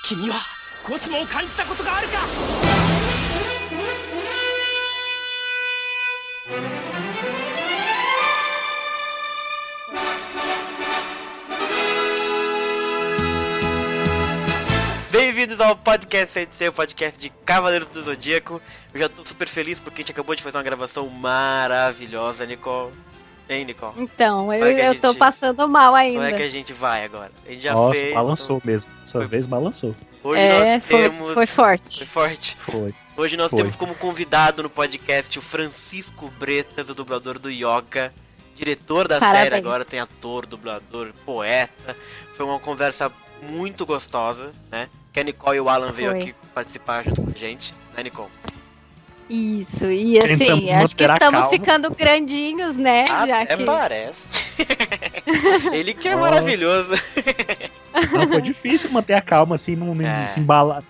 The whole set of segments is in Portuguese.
君はコスモを感じたことがあるか。Bem-vindos ao podcast Sensei, o podcast de Cavaleiros do Zodíaco. Eu já tô super feliz porque a gente acabou de fazer uma gravação maravilhosa, Nicole. Hein, Nicole? Então, eu tô passando mal ainda. Como é que a gente vai agora? A gente já Nossa, fez... balançou mesmo. Dessa vez balançou. Hoje nós temos... Foi forte. Foi forte? Foi. Hoje nós temos como convidado no podcast o Francisco Bretas, o dublador do Yoga. Diretor da série agora, tem ator, dublador, poeta. Foi uma conversa muito gostosa, né? Que a Nicole e o Alan veio aqui participar junto com a gente, né, Nicole? Isso, e assim, acho que estamos ficando grandinhos, né? Já que... parece. Ele que é maravilhoso. Não, foi difícil manter a calma, assim, não se embalar,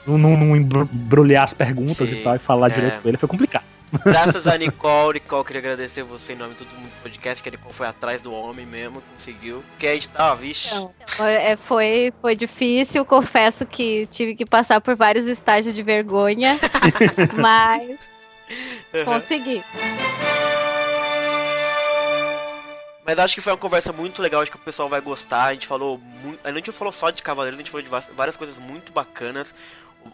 não embrulhar as perguntas e tal, e falar direito com ele, foi complicado. Graças a Nicole, queria agradecer você em nome de todo mundo do podcast, que a Nicole foi atrás do homem mesmo, conseguiu. Porque a gente tava, vixe. Então, foi difícil, confesso que tive que passar por vários estágios de vergonha, mas consegui. Mas acho que foi uma conversa muito legal, acho que o pessoal vai gostar. A gente falou só de Cavaleiros, a gente falou de várias coisas muito bacanas.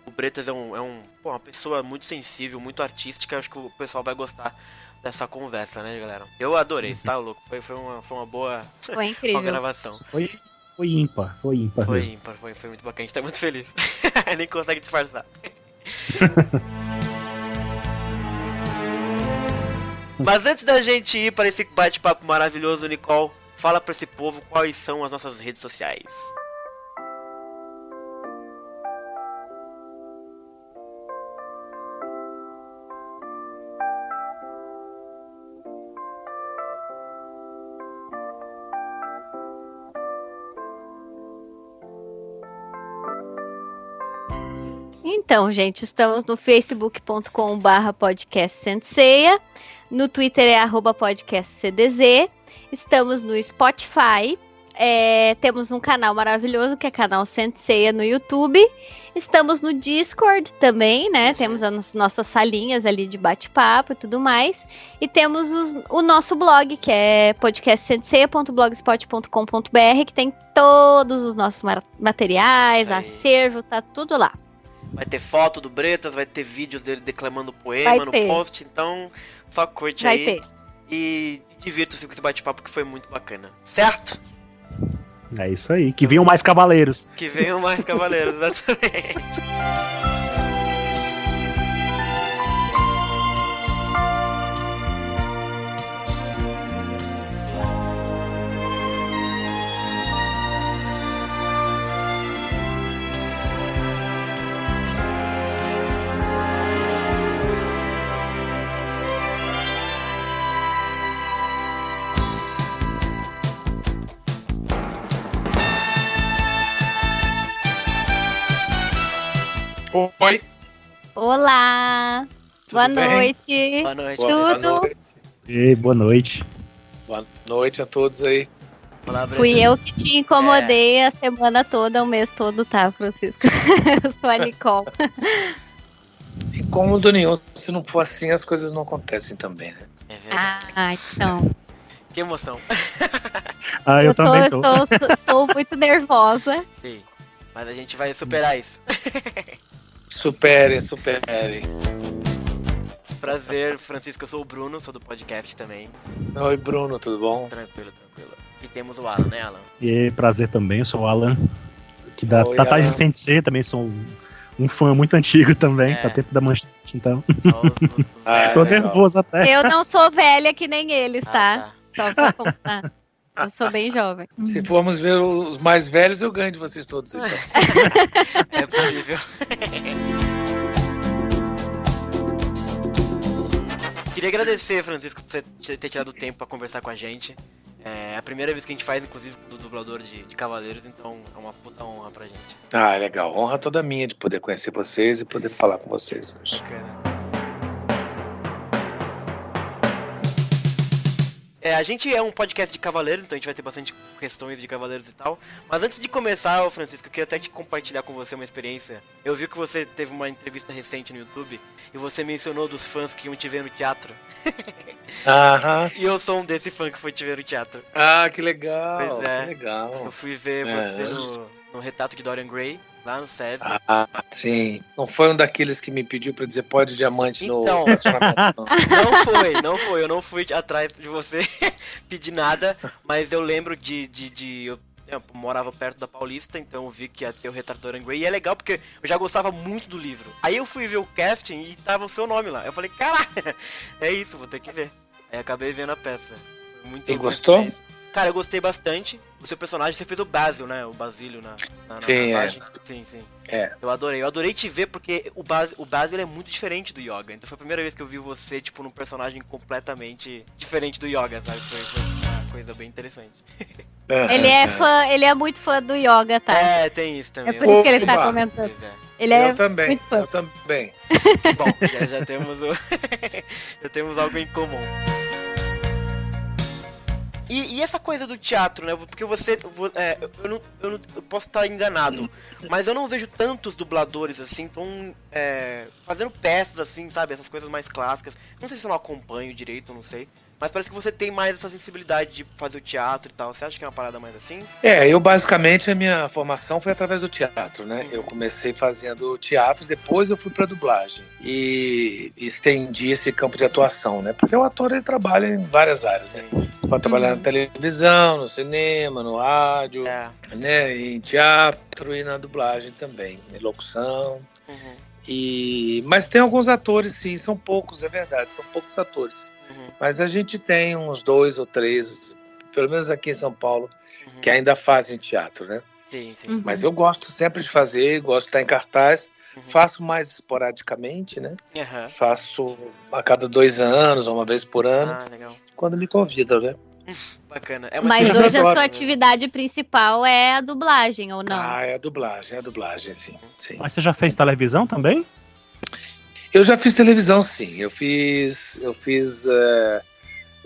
O Bretas é uma pessoa muito sensível, muito artística. Acho que o pessoal vai gostar dessa conversa, né, galera? Eu adorei, tá louco? Foi uma boa, foi incrível. Uma gravação. Foi ímpar mesmo. Foi muito bacana, a gente tá muito feliz. Nem consegue disfarçar. Mas antes da gente ir para esse bate-papo maravilhoso, Nicole, fala pra esse povo quais são as nossas redes sociais. Então, gente, estamos no facebook.com/podcastsenseia, no Twitter é @podcastcdz, estamos no Spotify, temos um canal maravilhoso que é canal Senseia no YouTube, estamos no Discord também, né, temos as nossas salinhas ali de bate-papo e tudo mais, e temos o nosso blog, que é podcastsenseia.blogspot.com.br, que tem todos os nossos materiais, acervo, tá tudo lá. Vai ter foto do Bretas, vai ter vídeos dele declamando poema no post, então só curte aí e divirta-se com esse bate-papo que foi muito bacana, certo? É isso aí, que venham mais cavaleiros. Que venham mais cavaleiros, exatamente. Oi. Olá. Boa noite. Boa noite. Tudo? Boa noite. Boa noite a todos aí. Olá, fui eu que te incomodei a semana toda, o mês todo, tá, Francisco? Eu sou a Nicole. Incômodo nenhum, se não for assim, as coisas não acontecem também, né? É verdade. Então. Que emoção. Eu também estou muito nervosa. Sim, mas a gente vai superar isso. Superem. Prazer, Francisco, eu sou o Bruno, sou do podcast também. Oi, Bruno, tudo bom? Tranquilo. E temos o Alan, né, Alan? E prazer também, eu sou o Alan, que da Tatagem Sensei, também sou um fã muito antigo também, tá tempo da manchete, então. Tô nervoso até. Eu não sou velha que nem eles, tá? Só pra constar. Eu sou bem jovem. Se formos ver os mais velhos, eu ganho de vocês todos, então. É possível. Queria agradecer, Francisco, por você ter tirado o tempo pra conversar com a gente. É a primeira vez que a gente faz, inclusive, do dublador de Cavaleiros, então é uma puta honra pra gente. Legal. Honra toda minha de poder conhecer vocês e poder falar com vocês hoje. Bacana. A gente é um podcast de cavaleiros, então a gente vai ter bastante questões de cavaleiros e tal. Mas antes de começar, ô Francisco, eu queria até te compartilhar com você uma experiência. Eu vi que você teve uma entrevista recente no YouTube e você mencionou dos fãs que iam te ver no teatro. Aham. E eu sou um desse fã que foi te ver no teatro. Ah, que legal. Pois é. Que legal. Eu fui ver você no Retrato de Dorian Gray, lá no SESI. Ah, sim. Não foi um daqueles que me pediu pra dizer pó de diamante Então. no estacionamento. Não foi. Eu não fui atrás de você pedir nada, mas eu lembro eu morava perto da Paulista, então eu vi que ia ter o Retrato de Dorian Gray. E é legal porque eu já gostava muito do livro. Aí eu fui ver o casting e tava o seu nome lá. Eu falei, caraca, é isso, vou ter que ver. Aí acabei vendo a peça. Foi muito E gostou? Cara, eu gostei bastante. O seu personagem, você fez o Basil, né? O Basílio na Sim, imagem. Sim. É. Eu adorei te ver porque o Basil é muito diferente do Yoga. Então foi a primeira vez que eu vi você, tipo, num personagem completamente diferente do Yoga, sabe? Foi uma coisa bem interessante. Ele é muito fã do Yoga, tá? É, tem isso também. É por isso que ele tá Opa. comentando. Pois é. Ele é Eu também. muito fã. Eu também. Bom, já temos já temos algo em comum. E essa coisa do teatro, né? Porque você... eu posso estar enganado, mas eu não vejo tantos dubladores assim, fazendo peças assim, sabe? Essas coisas mais clássicas. Não sei se eu não acompanho direito, não sei. Mas parece que você tem mais essa sensibilidade de fazer o teatro e tal. Você acha que é uma parada mais assim? Eu basicamente, a minha formação foi através do teatro, né? Eu comecei fazendo teatro, depois eu fui pra dublagem. E estendi esse campo de atuação, né? Porque o ator, ele trabalha em várias áreas, né? Você pode trabalhar na televisão, no cinema, no rádio, né? Em teatro e na dublagem também. Em locução. Mas tem alguns atores, sim, são poucos, é verdade, são poucos atores. Mas a gente tem uns 2 ou 3, pelo menos aqui em São Paulo, que ainda fazem teatro, né? Sim. Mas eu gosto sempre de fazer, gosto de estar em cartaz, faço mais esporadicamente, né? Faço a cada 2 anos, ou uma vez por ano, legal. quando me convidam, né? Bacana. Mas coisa hoje a adoro, sua né? atividade principal é a dublagem, ou não? É a dublagem, sim. Mas você já fez televisão também? Eu já fiz televisão, sim. Eu fiz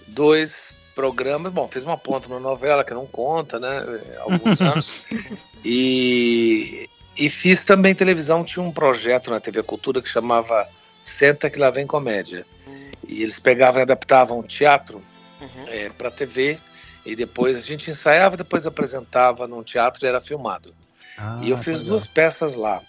2 programas. Bom, fiz uma ponta numa novela que não conta, né? Há alguns anos. E fiz também televisão. Tinha um projeto na TV Cultura que chamava Senta que Lá Vem Comédia. E eles pegavam e adaptavam teatro para TV. E depois a gente ensaiava, depois apresentava num teatro e era filmado. E eu fiz 2 peças lá.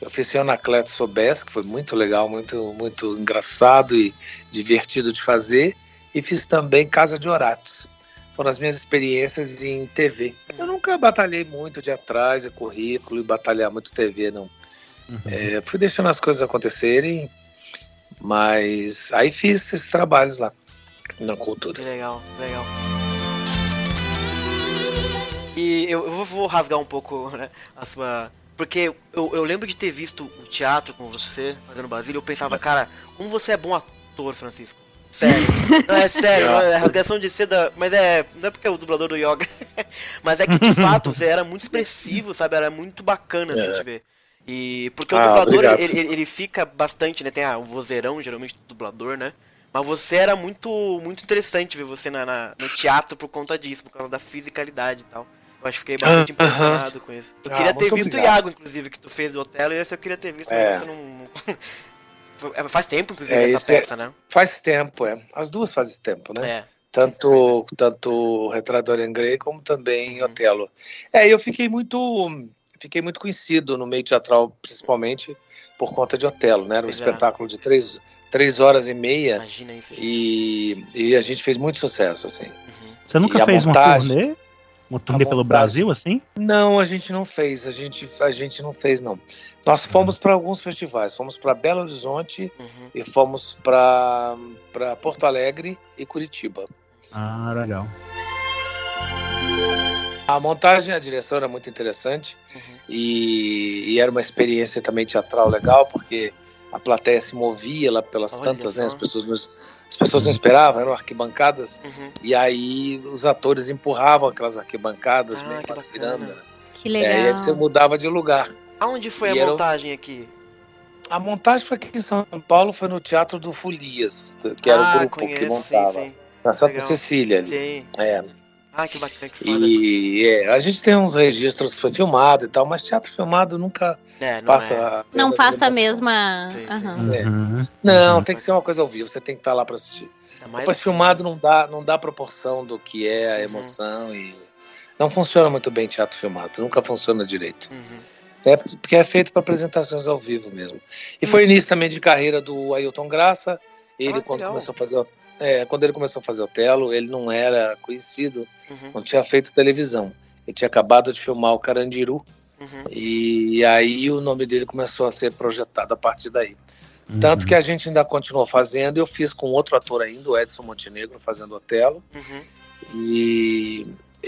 Eu fiz Anacleto Sobés, que foi muito legal, muito, muito engraçado e divertido de fazer. E fiz também Casa de Orates. Foram as minhas experiências em TV. Eu nunca batalhei muito de atrás, currículo e batalhar muito TV, não. Fui deixando as coisas acontecerem, mas aí fiz esses trabalhos lá na Cultura. Que legal. E eu vou rasgar um pouco, né, a sua... Porque eu lembro de ter visto o teatro com você, fazendo Basílio, eu pensava, cara, como você é bom ator, Francisco. Sério. Não, é sério, não é rasgação de seda, mas não é porque é o dublador do Yoga, mas é que de fato você era muito expressivo, sabe, era muito bacana assim de ver. E porque o dublador, ele fica bastante, né, tem o vozeirão geralmente do dublador, né, mas você era muito, muito interessante ver você no teatro por conta disso, por causa da fisicalidade e tal. Eu acho que fiquei bastante impressionado com isso. Eu queria ter visto o Iago, inclusive, que tu fez do Otelo, e esse eu queria ter visto, mas você não... Faz tempo, inclusive, essa peça, né? Faz tempo, As duas fazem tempo, né? Tanto o Retrato de Dorian Gray como também Otelo. Eu fiquei muito conhecido no meio teatral, principalmente por conta de Otelo, né? Era um espetáculo de 3 horas e meia. Imagina isso, gente. E a gente fez muito sucesso, assim. Você nunca fez uma turnê? Uma turnê pelo Brasil, assim? Não, a gente não fez. A gente não fez, não. Nós fomos para alguns festivais. Fomos para Belo Horizonte e fomos para Porto Alegre e Curitiba. Ah, legal. A montagem, a direção era muito interessante e era uma experiência também teatral legal, porque a plateia se movia lá pelas tantas, né? As pessoas não esperavam, eram arquibancadas, e aí os atores empurravam aquelas arquibancadas, meio que uma ciranda. Que legal. E aí você mudava de lugar. Aonde foi a montagem aqui? A montagem foi aqui em São Paulo, foi no Teatro do Folias, que era o grupo que montava. Sim. Na Santa Legal. Cecília ali. Sim. É. Ah, que bacana, que foda. E a gente tem uns registros, foi filmado e tal, mas teatro filmado nunca Não passa. é. Não passa a emoção. mesma. Sim, sim. Aham. É. Uhum. Não, tem que ser uma coisa ao vivo, você tem que estar lá para assistir. Ainda mais Depois assim, filmado não dá proporção do que é a emoção e não funciona muito bem teatro filmado, nunca funciona direito. Porque é feito para apresentações ao vivo mesmo. E foi início também de carreira do Ailton Graça. Ele quando legal. começou a fazer quando ele começou a fazer Otelo, ele não era conhecido, Uhum. não tinha feito televisão. Ele tinha acabado de filmar o Carandiru e aí o nome dele começou a ser projetado a partir daí. Tanto que a gente ainda continuou fazendo, eu fiz com outro ator ainda, o Edson Montenegro, fazendo Otelo. E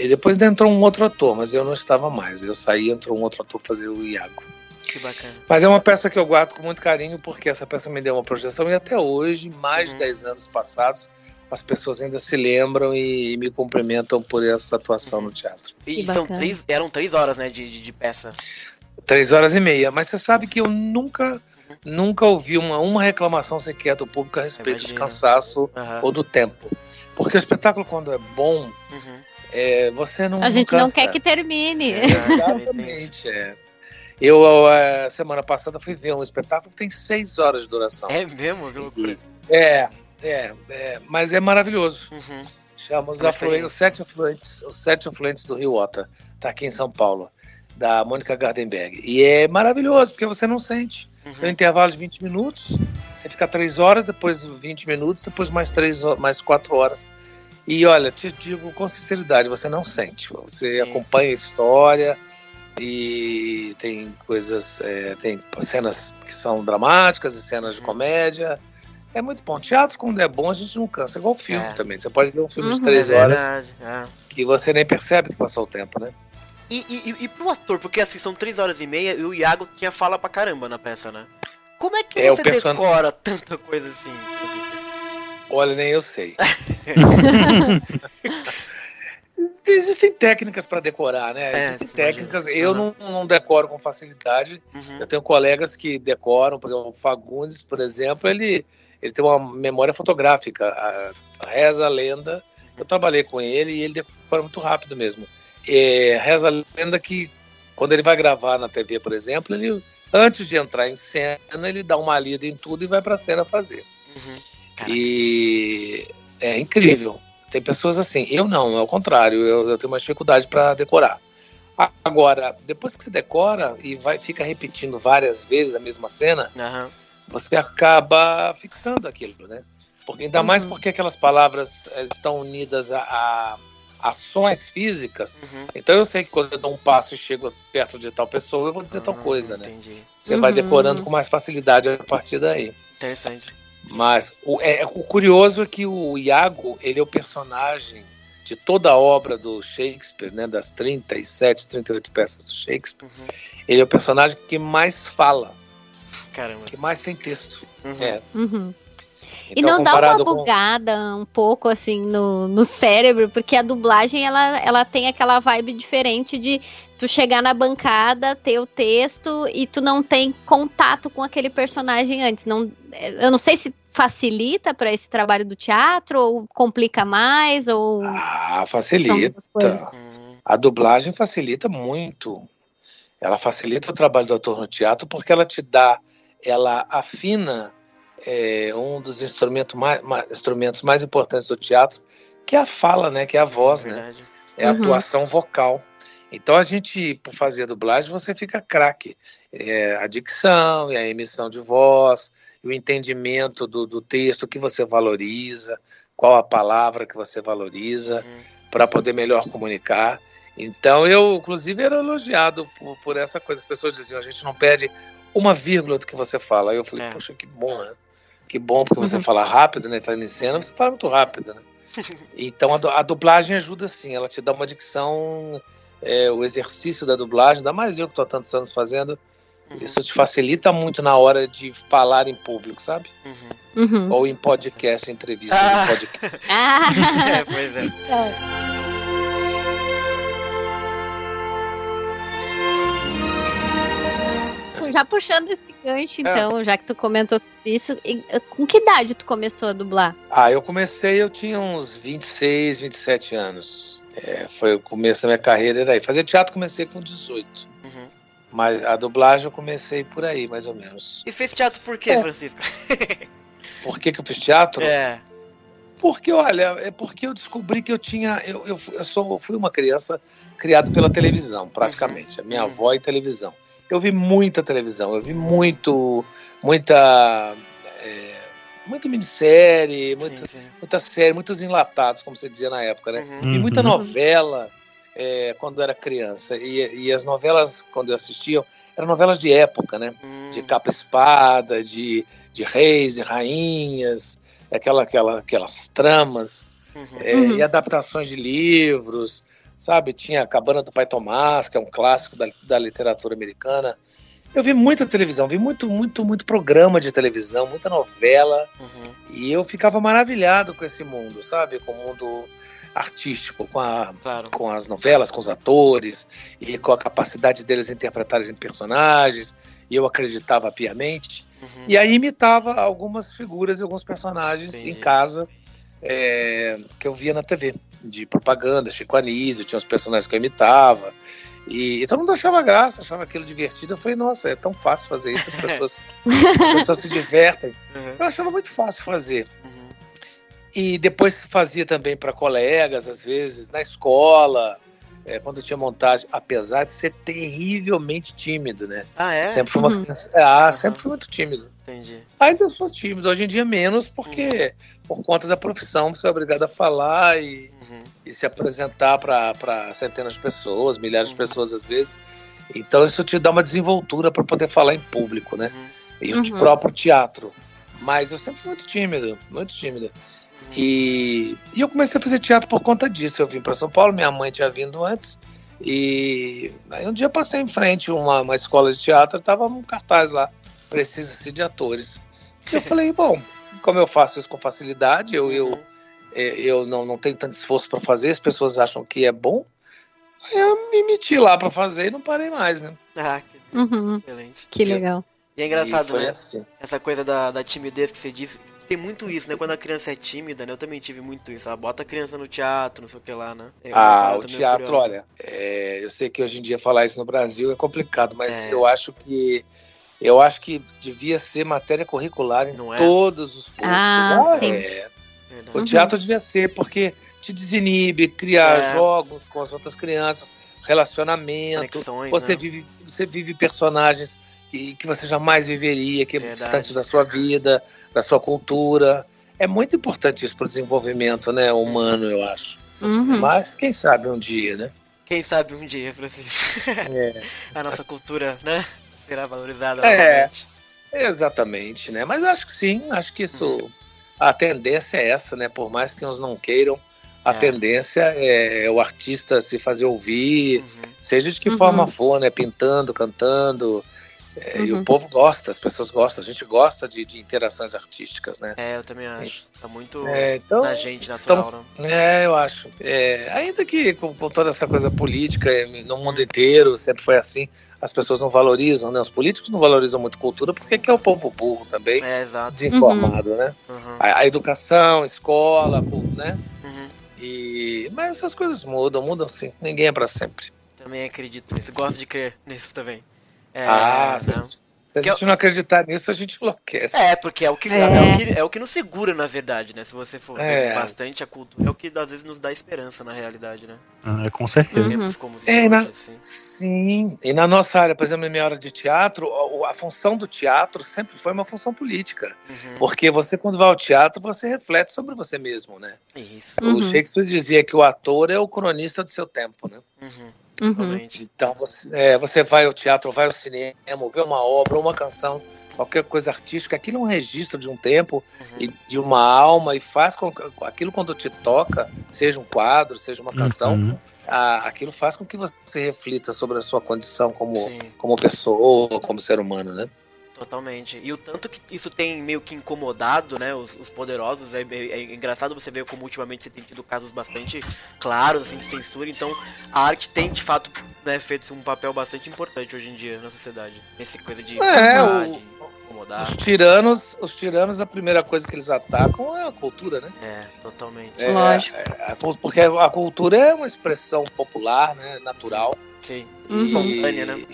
depois entrou um outro ator, mas eu não estava mais. Eu saí, entrou um outro ator fazer o Iago. Que bacana. Mas é uma peça que eu guardo com muito carinho, porque essa peça me deu uma projeção e até hoje, mais de 10 anos passados, as pessoas ainda se lembram e me cumprimentam por essa atuação no teatro. E Que são bacana. eram 3 horas, né, de peça. 3h30, mas você sabe que eu nunca ouvi uma reclamação sequer do público a respeito de Imagino. cansaço Aham. ou do tempo. Porque o espetáculo, quando é bom, você não A gente não cansa. quer que termine. Exatamente, Eu, semana passada, fui ver um espetáculo que tem 6 horas de duração. É mesmo? Que loucura. Mas é maravilhoso. Chama os Uma afluentes, os sete afluentes do Rio Ota. Tá aqui em São Paulo, da Mônica Gardenberg. E é maravilhoso, porque você não sente. Tem um intervalo de 20 minutos, você fica 3 horas, depois 20 minutos, depois mais 4 horas. E olha, te digo com sinceridade, você não sente. Você acompanha a história e tem coisas, tem cenas que são dramáticas e cenas de comédia. É muito bom. Teatro, quando é bom, a gente não cansa. É igual filme também. Você pode ver um filme de 3 horas Verdade. que você nem percebe que passou o tempo, né? E pro ator, porque assim, são 3h30 e o Iago tinha fala pra caramba na peça, né? Como é que É, você o person- decora tanta coisa assim? Olha, nem eu sei. Existem técnicas para decorar, né? Existem técnicas. Eu não decoro com facilidade. Eu tenho colegas que decoram, por exemplo, o Fagundes, por exemplo, ele tem uma memória fotográfica. A Reza a Lenda, eu trabalhei com ele e ele decora muito rápido mesmo. Reza a Lenda que, quando ele vai gravar na TV, por exemplo, ele, antes de entrar em cena, ele dá uma lida em tudo e vai para a cena fazer. E é incrível. Tem pessoas assim. Eu não, é o contrário. Eu tenho uma dificuldade para decorar. Agora, depois que você decora e fica repetindo várias vezes a mesma cena, você acaba fixando aquilo, né? Ainda mais porque aquelas palavras estão unidas a ações físicas. Então eu sei que quando eu dou um passo e chego perto de tal pessoa, eu vou dizer tal coisa, né? Entendi. Você vai decorando com mais facilidade a partir daí. Interessante. Mas o curioso é que o Iago, ele é o personagem de toda a obra do Shakespeare, né, das 37, 38 peças do Shakespeare. Ele é o personagem que mais fala, Caramba. que mais tem texto. E Então, não dá uma comparado com- bugada um pouco assim no cérebro, porque a dublagem ela tem aquela vibe diferente de tu chegar na bancada, ter o texto e tu não tem contato com aquele personagem antes. Eu não sei se facilita para esse trabalho do teatro ou complica mais ou são facilita. duas coisas. A dublagem facilita muito. Ela facilita o trabalho do ator no teatro porque ela afina um dos instrumentos mais importantes do teatro, que é a fala, né? Que é a voz, né? É a atuação vocal. Então a gente, por fazer dublagem, você fica craque. A dicção e a emissão de voz, e o entendimento do texto que você valoriza, qual a palavra que você valoriza, para poder melhor comunicar. Então eu, inclusive, era elogiado por essa coisa. As pessoas diziam, a gente não perde uma vírgula do que você fala. Aí eu falei, poxa, que bom, né? Que bom, porque você fala rápido, né? Tá em cena, você fala muito rápido, né? Então a dublagem ajuda sim, ela te dá uma dicção, o exercício da dublagem, ainda mais eu que estou há tantos anos fazendo, isso te facilita muito na hora de falar em público, sabe? Ou em podcast, em entrevista. Em podcast. Pois é. já puxando esse gancho, então, já que tu comentou sobre isso, com que idade tu começou a dublar? Eu tinha uns 26, 27 anos. Foi o começo da minha carreira, era aí. Fazer teatro comecei com 18. Uhum. Mas a dublagem eu comecei por aí, mais ou menos. E fez teatro por quê, Francisco? Por que eu fiz teatro? Porque, olha, porque eu descobri que eu tinha... fui uma criança criada pela televisão, praticamente. A minha avó e televisão. Eu vi muita televisão, eu vi muita minissérie, muita série, muitos enlatados, como você dizia na época, né? E muita novela quando eu era criança. E as novelas, quando eu assistia, eram novelas de época, né? De capa e espada, de reis e rainhas, aquelas tramas, e adaptações de livros, sabe? Tinha a Cabana do Pai Tomás, que é um clássico da literatura americana. Eu vi muita televisão, vi muito programa de televisão, muita novela, e eu ficava maravilhado com esse mundo, sabe? Com o mundo artístico, com as novelas, com os atores, e com a capacidade deles interpretarem personagens, e eu acreditava piamente. E aí imitava algumas figuras e alguns personagens em casa que eu via na TV, de propaganda, Chico Anísio, tinha os personagens que eu imitava. E todo mundo achava graça, achava aquilo divertido. Eu falei, nossa, é tão fácil fazer isso, as pessoas se divertem. Eu achava muito fácil fazer. E depois fazia também para colegas, às vezes, na escola, quando tinha montagem, apesar de ser terrivelmente tímido, né? Sempre fui uma criança. Sempre fui muito tímido. Entendi. Ainda eu sou tímido, hoje em dia menos, porque por conta da profissão você é obrigado a falar e se apresentar para centenas de pessoas, milhares de pessoas às vezes. Então isso te dá uma desenvoltura para poder falar em público, né? E o próprio teatro. Mas eu sempre fui muito tímido, muito tímido. E eu comecei a fazer teatro por conta disso. Eu vim para São Paulo, minha mãe tinha vindo antes, e aí um dia eu passei em frente a uma escola de teatro, estava um cartaz lá, precisa-se de atores. E eu falei, bom, como eu faço isso com facilidade, eu não tenho tanto esforço para fazer, as pessoas acham que é bom, eu me meti lá para fazer e não parei mais, né? Que excelente. Que legal. E é engraçado, né? Assim. Essa coisa da timidez que você disse. Tem muito isso, né? Quando a criança é tímida, né? Eu também tive muito isso. Ela bota a criança no teatro, não sei o que lá, né? O teatro, olha, eu sei que hoje em dia falar isso no Brasil é complicado, mas eu acho que devia ser matéria curricular em todos os cursos. O teatro devia ser, porque te desinibe, cria jogos com as outras crianças, relacionamento. Conexões, você vive personagens que você jamais viveria, que é distante da sua vida, da sua cultura. É muito importante isso para o desenvolvimento, né, humano, eu acho. Mas quem sabe um dia, né? Quem sabe um dia, Francisco. A nossa cultura, né, será valorizada novamente. Exatamente, né? Mas acho que sim, acho que isso... A tendência é essa, né? Por mais que uns não queiram, a tendência é o artista se fazer ouvir, seja de que forma for, né? Pintando, cantando... E o povo gosta, as pessoas gostam, a gente gosta de interações artísticas, né? Eu também acho. Tá muito então, da gente natural, né? Eu acho. Ainda que com toda essa coisa política no mundo inteiro, sempre foi assim, as pessoas não valorizam, né? Os políticos não valorizam muito cultura, porque é o povo burro também, desinformado, né? A educação, escola, né? Mas essas coisas mudam sim, ninguém é pra sempre. Também acredito nisso, gosto de crer nisso também. Se a gente não acreditar nisso, a gente enlouquece. Porque é o que nos segura, na verdade, né? Se você for ver bastante a cultura, é o que às vezes nos dá esperança, na realidade, né? Com certeza. Sim, e na nossa área, por exemplo, na minha área de teatro, a função do teatro sempre foi uma função política. Porque você, quando vai ao teatro, você reflete sobre você mesmo, né? Isso. O Shakespeare dizia que o ator é o cronista do seu tempo, né? Então você vai ao teatro, vai ao cinema, vê uma obra, uma canção, qualquer coisa artística, aquilo é um registro de um tempo e de uma alma, e faz com que aquilo, quando te toca, seja um quadro, seja uma canção, aquilo faz com que você reflita sobre a sua condição como pessoa, como ser humano, né? Totalmente. E o tanto que isso tem meio que incomodado, né, os poderosos, é engraçado você ver como ultimamente você tem tido casos bastante claros, assim, de censura, então a arte tem, de fato, né, feito um papel bastante importante hoje em dia na sociedade. Essa coisa de de incomodar. Os tiranos, a primeira coisa que eles atacam é a cultura, né? Totalmente. Lógico. Porque a cultura é uma expressão popular, né, natural. Sim, espontânea, né?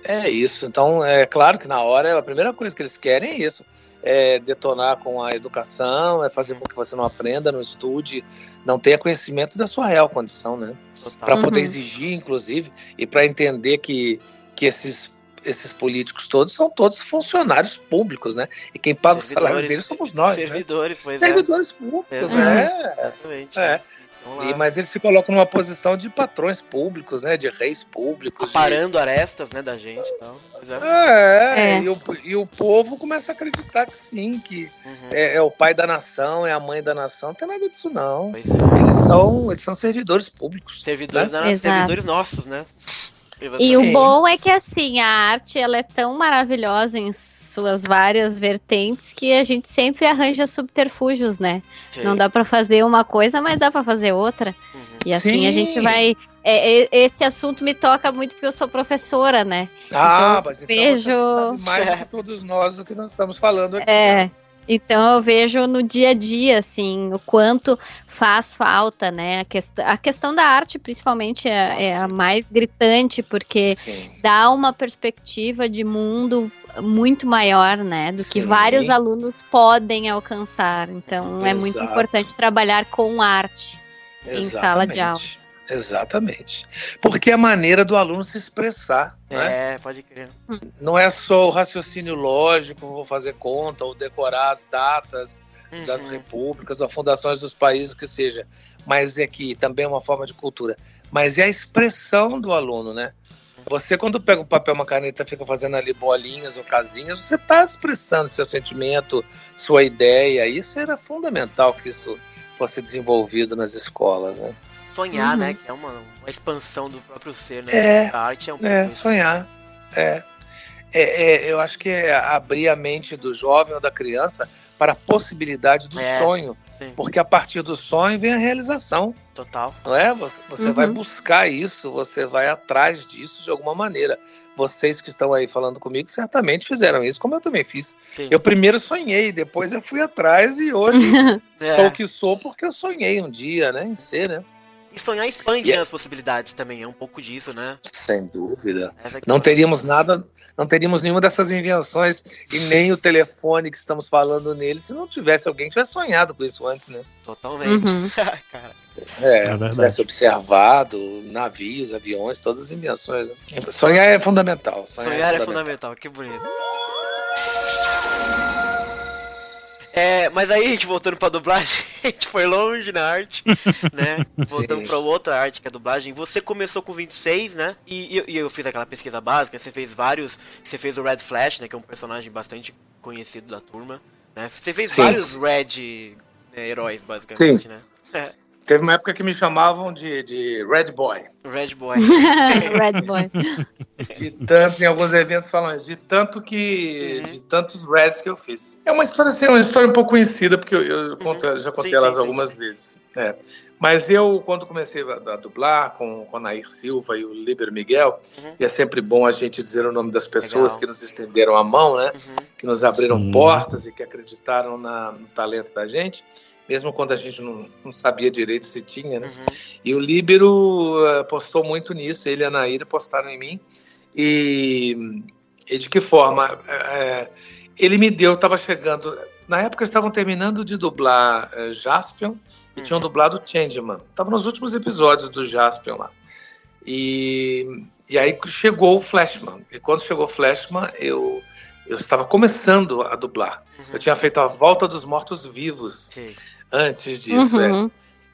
É isso. Então, é claro que na hora, a primeira coisa que eles querem é isso. É detonar com a educação, é fazer com que você não aprenda, não estude, não tenha conhecimento da sua real condição, né? Para poder exigir, inclusive, e para entender que esses políticos todos são todos funcionários públicos, né? E quem paga o salário deles somos nós, servidores, né? Pois servidores públicos, Exatamente. Mas eles se colocam numa posição de patrões públicos, né? De reis públicos. Parando arestas, né, da gente e tal. E o povo começa a acreditar que sim, que é o pai da nação, é a mãe da nação. Não tem nada disso, não. Pois é. Eles são servidores públicos. Servidores, né? servidores nossos, né? E o bom é que, assim, a arte ela é tão maravilhosa em suas várias vertentes que a gente sempre arranja subterfúgios, né? Sim. Não dá pra fazer uma coisa, mas dá pra fazer outra. E assim a gente vai... esse assunto me toca muito porque eu sou professora, né? Mas então você sabe mais do que todos nós do que nós estamos falando aqui. Né? Então eu vejo no dia a dia, assim, o quanto faz falta, né? A questão da arte, principalmente, é a mais gritante, porque dá uma perspectiva de mundo muito maior, né? Do que vários alunos podem alcançar. Então é muito importante trabalhar com arte em sala de aula. Exatamente. Porque é a maneira do aluno se expressar. Né? Pode crer. Não é só o raciocínio lógico, vou fazer conta ou decorar as datas das repúblicas ou fundações dos países, o que seja. Mas é que também é uma forma de cultura. Mas é a expressão do aluno, né? Você, quando pega um papel, uma caneta, fica fazendo ali bolinhas ou casinhas, você está expressando seu sentimento, sua ideia. Isso era fundamental que isso fosse desenvolvido nas escolas, né? Sonhar, né? Que é uma expansão do próprio ser, né? A arte é um pouco sonhar. Eu acho que é abrir a mente do jovem ou da criança para a possibilidade do sonho. Sim. Porque a partir do sonho vem a realização. Total. Não é? Você vai buscar isso, você vai atrás disso de alguma maneira. Vocês que estão aí falando comigo certamente fizeram isso, como eu também fiz. Sim. Eu primeiro sonhei, depois eu fui atrás e hoje sou o que sou porque eu sonhei um dia, né? Em ser, né? E sonhar expande as possibilidades também, é um pouco disso, né? Sem dúvida. Não teríamos nada, não teríamos nenhuma dessas invenções e nem o telefone que estamos falando nele se não tivesse alguém que tivesse sonhado com isso antes, né? Totalmente. Cara. Tivesse observado navios, aviões, todas as invenções. Né? Sonhar é fundamental. Sonhar é fundamental, que bonito. Mas aí, a gente voltando pra dublagem, a gente foi longe na arte, né? Voltando pra outra arte, que é a dublagem. Você começou com 26, né? E eu fiz aquela pesquisa básica, você fez o Red Flash, né? Que é um personagem bastante conhecido da turma, né? Você fez vários Red heróis, basicamente, né? Teve uma época que me chamavam de Red Boy. Red Boy. Red Boy. De tantos, em alguns eventos falam isso, de tantos Reds que eu fiz. É uma história assim, uma história um pouco conhecida, porque eu já contei elas algumas vezes. Mas eu, quando comecei a dublar com o Nair Silva e o Líbero Miguel, e é sempre bom a gente dizer o nome das pessoas que nos estenderam a mão, né? Que nos abriram portas e que acreditaram no talento da gente. Mesmo quando a gente não sabia direito se tinha, né? E o Líbero postou muito nisso, ele e a Nair postaram em mim. E de que forma? Ele me deu, estava chegando... Na época estavam terminando de dublar Jaspion e tinham dublado Changeman. Estava nos últimos episódios do Jaspion lá. E aí chegou o Flashman. E quando chegou o Flashman, eu estava começando a dublar. Eu tinha feito a Volta dos Mortos-Vivos antes disso.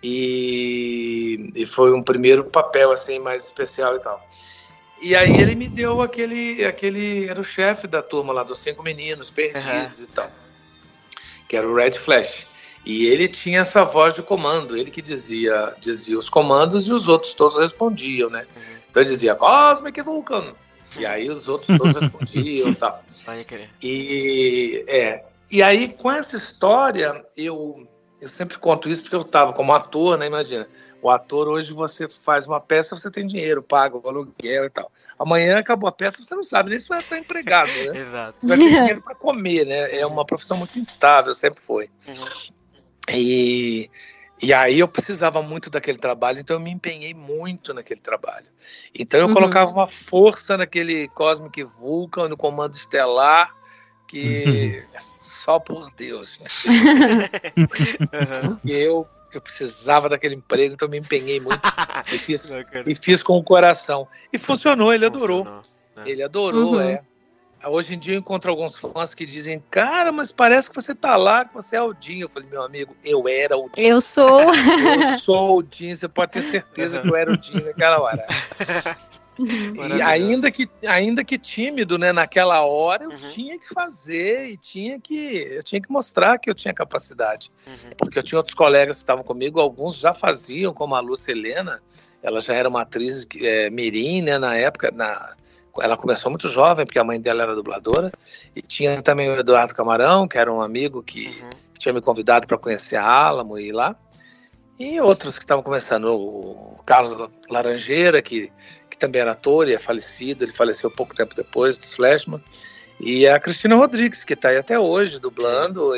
E foi um primeiro papel assim mais especial e tal. E aí ele me deu aquele era o chefe da turma lá dos 5 meninos perdidos e tal, que era o Red Flash. E ele tinha essa voz de comando, ele que dizia os comandos e os outros todos respondiam, né? Então ele dizia Cosmic Vulcan, E aí os outros todos respondiam e tal. Vai querer. E aí, com essa história, eu sempre conto isso porque eu estava como ator, né? Imagina, o ator hoje você faz uma peça, você tem dinheiro, paga o aluguel e tal. Amanhã acabou a peça, você não sabe nem se vai estar empregado, né? Exato. Você vai ter dinheiro para comer, né? É uma profissão muito instável, sempre foi. E aí eu precisava muito daquele trabalho, então eu me empenhei muito naquele trabalho. Então eu colocava uma força naquele Cosmic Vulcan, no Comando Estelar, que só por Deus. Eu precisava daquele emprego, então eu me empenhei muito e fiz com o coração. E funcionou, ele adorou. Ele adorou, Hoje em dia eu encontro alguns fãs que dizem, cara, mas parece que você tá lá, que você é o Dinho. Eu falei, meu amigo, eu era o Dinho. Eu sou. Eu sou o Dinho, você pode ter certeza que eu era o Dinho naquela hora. E ainda que tímido, né, naquela hora, eu tinha que fazer e eu tinha que mostrar que eu tinha capacidade. Porque eu tinha outros colegas que estavam comigo, alguns já faziam, como a Lúcia Helena, ela já era uma atriz mirim, né, na época, ela começou muito jovem, porque a mãe dela era dubladora, e tinha também o Eduardo Camarão, que era um amigo que tinha me convidado para conhecer a Álamo e ir lá, e outros que estavam começando, o Carlos Laranjeira, que também era ator e é falecido, ele faleceu pouco tempo depois dos Flashman, e a Cristina Rodrigues, que está aí até hoje, dublando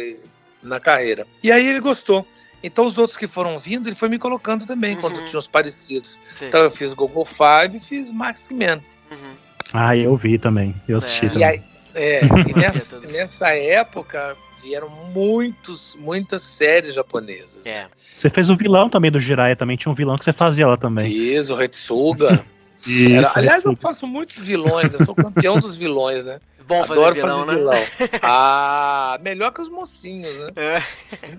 na carreira. E aí ele gostou. Então os outros que foram vindo, ele foi me colocando também, quando tinha os parecidos. Sim. Então eu fiz Google Five e fiz Maximan. Ah, eu vi também, eu assisti também. E nessa época vieram muitas séries japonesas. Você fez o vilão também do Jiraiya, também tinha um vilão que você fazia lá também. Fiz o Retsuga. Aliás, eu faço muitos vilões, eu sou campeão dos vilões, né? Bom Adoro fazer vilão, né? Melhor que os mocinhos, né?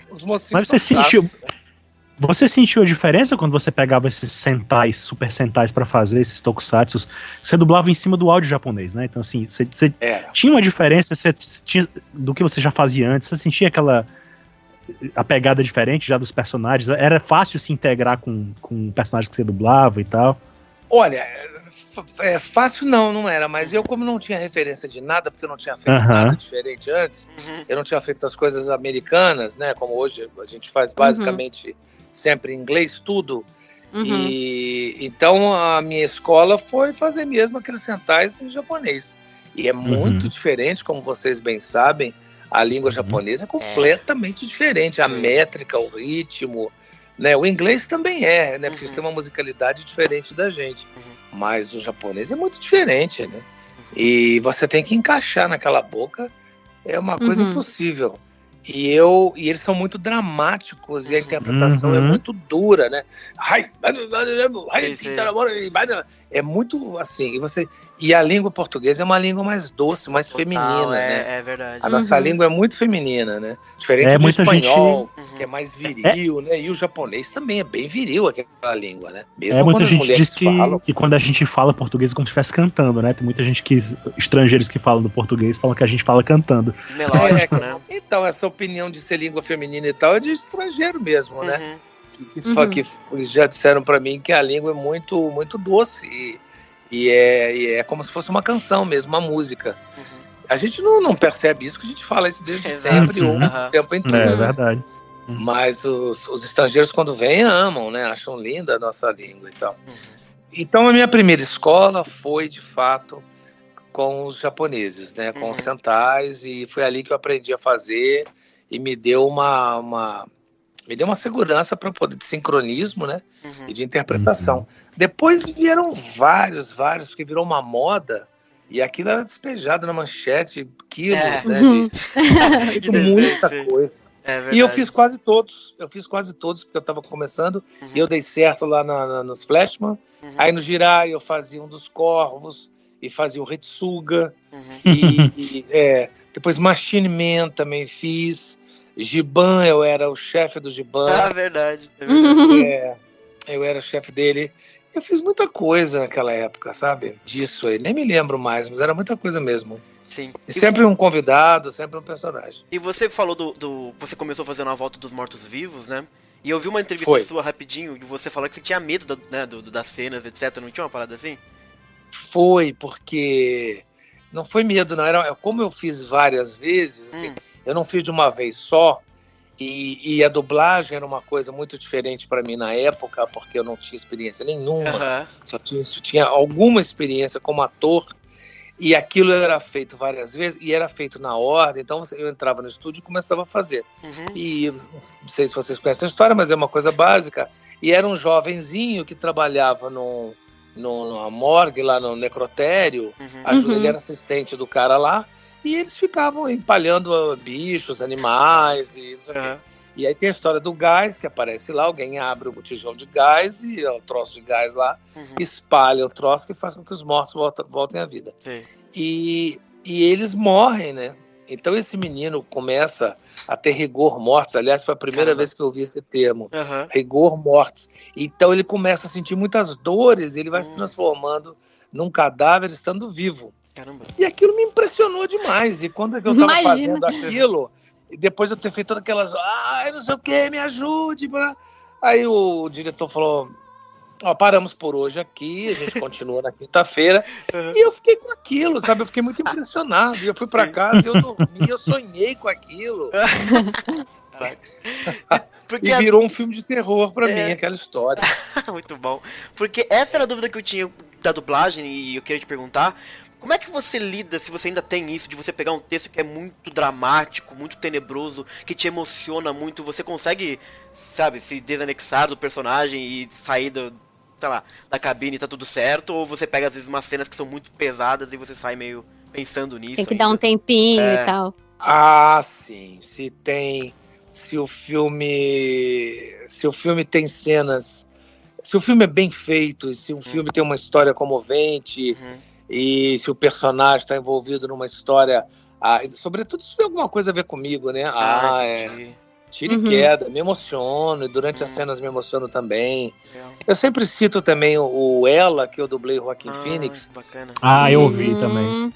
Os mocinhos. Mas você sentiu a diferença quando você pegava esses sentais, super sentais pra fazer esses tokusatsu? Você dublava em cima do áudio japonês, né? Então assim, você tinha uma diferença do que você já fazia antes? Você sentia a pegada diferente já dos personagens? Era fácil se integrar com o personagem que você dublava e tal? Olha, fácil não era, mas eu como não tinha referência de nada, porque eu não tinha feito nada diferente antes, eu não tinha feito as coisas americanas, né, como hoje a gente faz basicamente sempre em inglês, tudo, e então a minha escola foi fazer mesmo aqueles sentais em japonês, e é muito diferente, como vocês bem sabem, a língua japonesa é completamente diferente, a métrica, o ritmo, né, o inglês também né, porque eles têm uma musicalidade diferente da gente, mas o japonês é muito diferente, né, e você tem que encaixar naquela boca, é uma coisa impossível, e eles são muito dramáticos, e a interpretação é muito dura, né, é muito assim, e a língua portuguesa é uma língua mais doce, mais feminina, né? É verdade. A nossa língua é muito feminina, né? Diferente do espanhol, que é mais viril, né? E o japonês também é bem viril, aquela língua, né? Mesmo muita gente diz que quando a gente fala português é como se estivesse cantando, né? Tem muita gente estrangeiros que falam do português falam que a gente fala cantando. Melódico, né? Então, essa opinião de ser língua feminina e tal é de estrangeiro mesmo, né? Que já disseram pra mim que a língua é muito, muito doce e é como se fosse uma canção mesmo, uma música. A gente não percebe isso, que a gente fala isso desde sempre, ou o tempo inteiro. É verdade. Mas os estrangeiros, quando vêm, amam, né? Acham linda a nossa língua e tal. Então, a minha primeira escola foi, de fato, com os japoneses, né? Com os sentais, e foi ali que eu aprendi a fazer, e me deu uma segurança para poder de sincronismo, né? E de interpretação. Depois vieram vários, porque virou uma moda, e aquilo era despejado na manchete, quilos, né? De muita coisa. E eu fiz quase todos, porque eu estava começando, e eu dei certo lá nos Flashman, aí no Jiraiya eu fazia um dos Corvos, e fazia o Retsuga, e depois Machine Man também fiz, Giban, eu era o chefe do Giban. Verdade. Eu era o chefe dele. Eu fiz muita coisa naquela época, sabe? Disso aí. Nem me lembro mais, mas era muita coisa mesmo. Sim. E sempre um convidado, sempre um personagem. E você falou você começou fazendo a volta dos mortos-vivos, né? E eu vi uma entrevista sua rapidinho, e você falou que você tinha medo das cenas, etc. Não tinha uma parada assim? foi, porque não foi medo, não. Era como eu fiz várias vezes, assim, eu não fiz de uma vez só, e a dublagem era uma coisa muito diferente para mim na época, porque eu não tinha experiência nenhuma, só tinha alguma experiência como ator, e aquilo era feito várias vezes, e era feito na ordem, então eu entrava no estúdio e começava a fazer. E não sei se vocês conhecem a história, mas é uma coisa básica, e era um jovenzinho que trabalhava numa morgue lá no necrotério, ele era assistente do cara lá, e eles ficavam empalhando bichos, animais e não sei o quê. E aí tem a história do gás, que aparece lá, alguém abre o botijão de gás e o troço de gás lá, espalha o troço que faz com que os mortos voltem à vida. E eles morrem, né? Então esse menino começa a ter rigor mortis. Aliás, foi a primeira vez que eu ouvi esse termo, rigor mortis. Então ele começa a sentir muitas dores e ele vai se transformando num cadáver estando vivo. Caramba. E aquilo me impressionou demais. E quando eu estava fazendo aquilo, e depois de eu ter feito todas aquelas, não sei o que, me ajude. Aí o diretor falou, paramos por hoje aqui, a gente continua na quinta-feira. E eu fiquei com aquilo, sabe? Eu fiquei muito impressionado. E eu fui para casa, eu dormi, eu sonhei com aquilo. E virou um filme de terror pra mim, aquela história. Muito bom. Porque essa era a dúvida que eu tinha da dublagem, e eu queria te perguntar, como é que você lida, se você ainda tem isso, de você pegar um texto que é muito dramático, muito tenebroso, que te emociona muito, você consegue, sabe, se desanexar do personagem e sair da cabine e tá tudo certo, ou você pega às vezes umas cenas que são muito pesadas e você sai meio pensando nisso? Tem que dar um tempinho e tal. Sim. Se o filme tem cenas, se o filme é bem feito, e se um filme tem uma história comovente, e se o personagem está envolvido numa história, sobretudo se tem alguma coisa a ver comigo, né? Tiro e queda, me emociono, e durante as cenas me emociono também. Eu sempre cito também o Ela, que eu dublei o Joaquin Phoenix. Bacana. Eu ouvi também.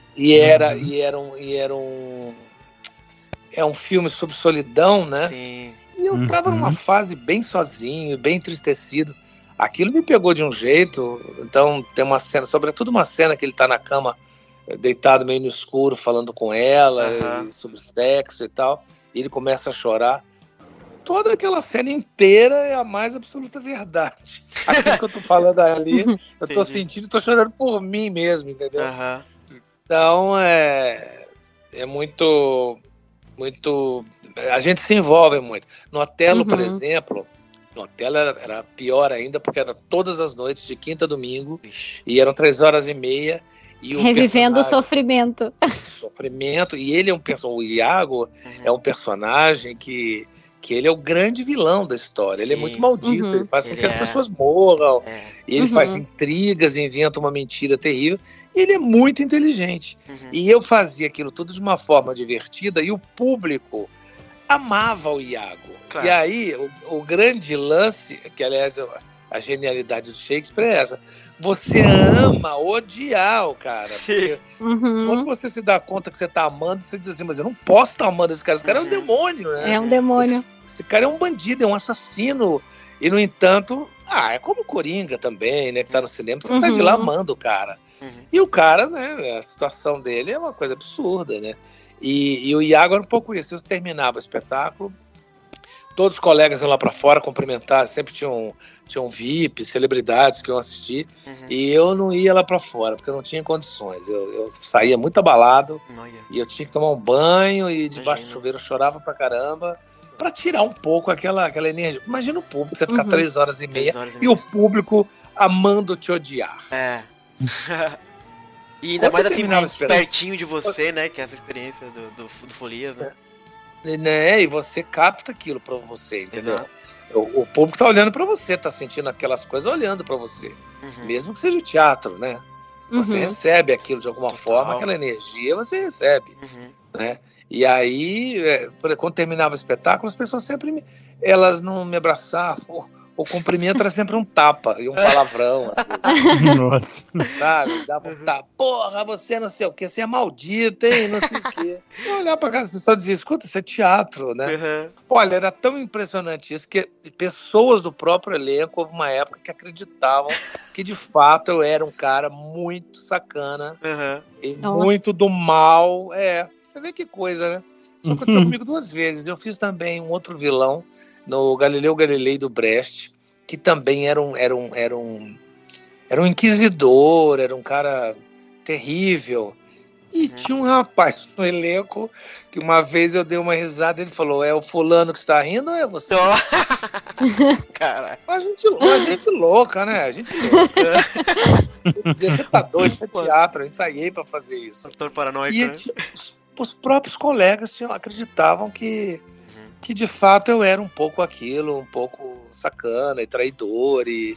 É um filme sobre solidão, né? Sim. E eu tava numa fase bem sozinho, bem entristecido. Aquilo me pegou de um jeito. Então tem uma cena, sobretudo uma cena que ele tá na cama, deitado meio no escuro, falando com ela, sobre sexo e tal. E ele começa a chorar. Toda aquela cena inteira é a mais absoluta verdade. Aquilo que eu tô falando ali, eu tô sentindo, tô chorando por mim mesmo, entendeu? Então é muito... A gente se envolve muito. No Otelo, por exemplo, no Otelo era pior ainda, porque era todas as noites, de quinta a domingo, e eram 3h30. E revivendo o sofrimento. E ele é um personagem, o Iago é um personagem que ele é o grande vilão da história. Ele é muito maldito, ele faz com que as pessoas morram, e ele faz intrigas, inventa uma mentira terrível. Ele é muito inteligente. E eu fazia aquilo tudo de uma forma divertida, e o público amava o Iago. Claro. E aí, o grande lance, que aliás a genialidade do Shakespeare é essa: você ama odiar o cara. Porque quando você se dá conta que você tá amando, você diz assim, mas eu não posso estar amando esse cara. Esse cara é um demônio, né? É um demônio. Esse cara é um bandido, é um assassino. E, no entanto, é como o Coringa também, né? Que tá no cinema, você sai de lá amando o cara. E o cara, né? A situação dele é uma coisa absurda, né? E o Iago era um pouco isso. Eu terminava o espetáculo, todos os colegas iam lá para fora cumprimentar, sempre tinham VIP, celebridades que iam assistir, e eu não ia lá para fora, porque eu não tinha condições. Eu saía muito abalado, e eu tinha que tomar um banho, e debaixo do chuveiro eu chorava pra caramba, para tirar um pouco aquela energia. Imagina o público, você ficar 3h30 e o público amando te odiar. E ainda mais assim, pertinho de você, né? Que é essa experiência do Folias, né? E você capta aquilo pra você, entendeu? O público tá olhando pra você, tá sentindo aquelas coisas olhando pra você. Mesmo que seja o teatro, né? Você recebe aquilo de alguma forma, aquela energia você recebe, né? E aí, quando terminava o espetáculo, as pessoas sempre elas não me abraçavam, o cumprimento era sempre um tapa e um palavrão. Assim. Nossa. Sabe? Dava um tapa. Porra, você não sei o quê, você é maldito, hein? Não sei o quê. Eu olhava pra casa, as pessoas diziam, escuta, isso é teatro, né? Uhum. Olha, era tão impressionante isso que pessoas do próprio elenco, houve uma época que acreditavam que de fato eu era um cara muito sacana e muito do mal. Você vê que coisa, né? Isso aconteceu comigo 2 vezes. Eu fiz também um outro vilão no Galileu Galilei do Brecht, que também era um inquisidor, era um cara terrível. E tinha um rapaz no elenco que uma vez eu dei uma risada e ele falou, é o fulano que está rindo ou é você? Caralho. A gente louca, né? A gente louca. Eu dizia, você tá doido, isso é teatro, eu ensaiei pra fazer isso. Doutor paranoico, E né? os próprios colegas acreditavam que de fato eu era um pouco aquilo, um pouco sacana e traidor e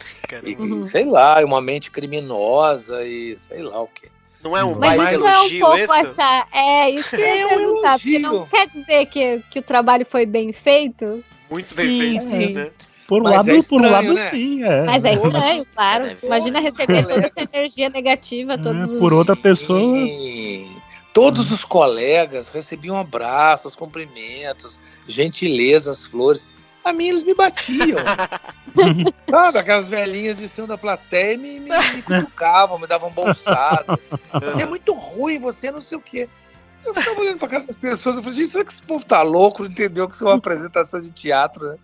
sei lá, uma mente criminosa e sei lá o quê. Não é um Mas baita isso não é um elogio pouco esse? achar. É, isso que eu ia perguntar, porque não quer dizer que o trabalho foi bem feito. Muito bem feito, sim. né? Por um Mas lado, é estranho, por um lado né? sim, Mas é estranho, claro. Deve ser. Imagina receber toda essa energia negativa todos os por outra dias. pessoa. Sim. Todos os colegas recebiam abraços, cumprimentos, gentilezas, flores. A mim eles me batiam. Sabe, aquelas velhinhas de cima da plateia me cutucavam, me davam bolsadas. Você é muito ruim, você não sei o quê. Eu ficava olhando pra cara das pessoas e falei, gente, será que esse povo tá louco? Não entendeu que isso é uma apresentação de teatro, né?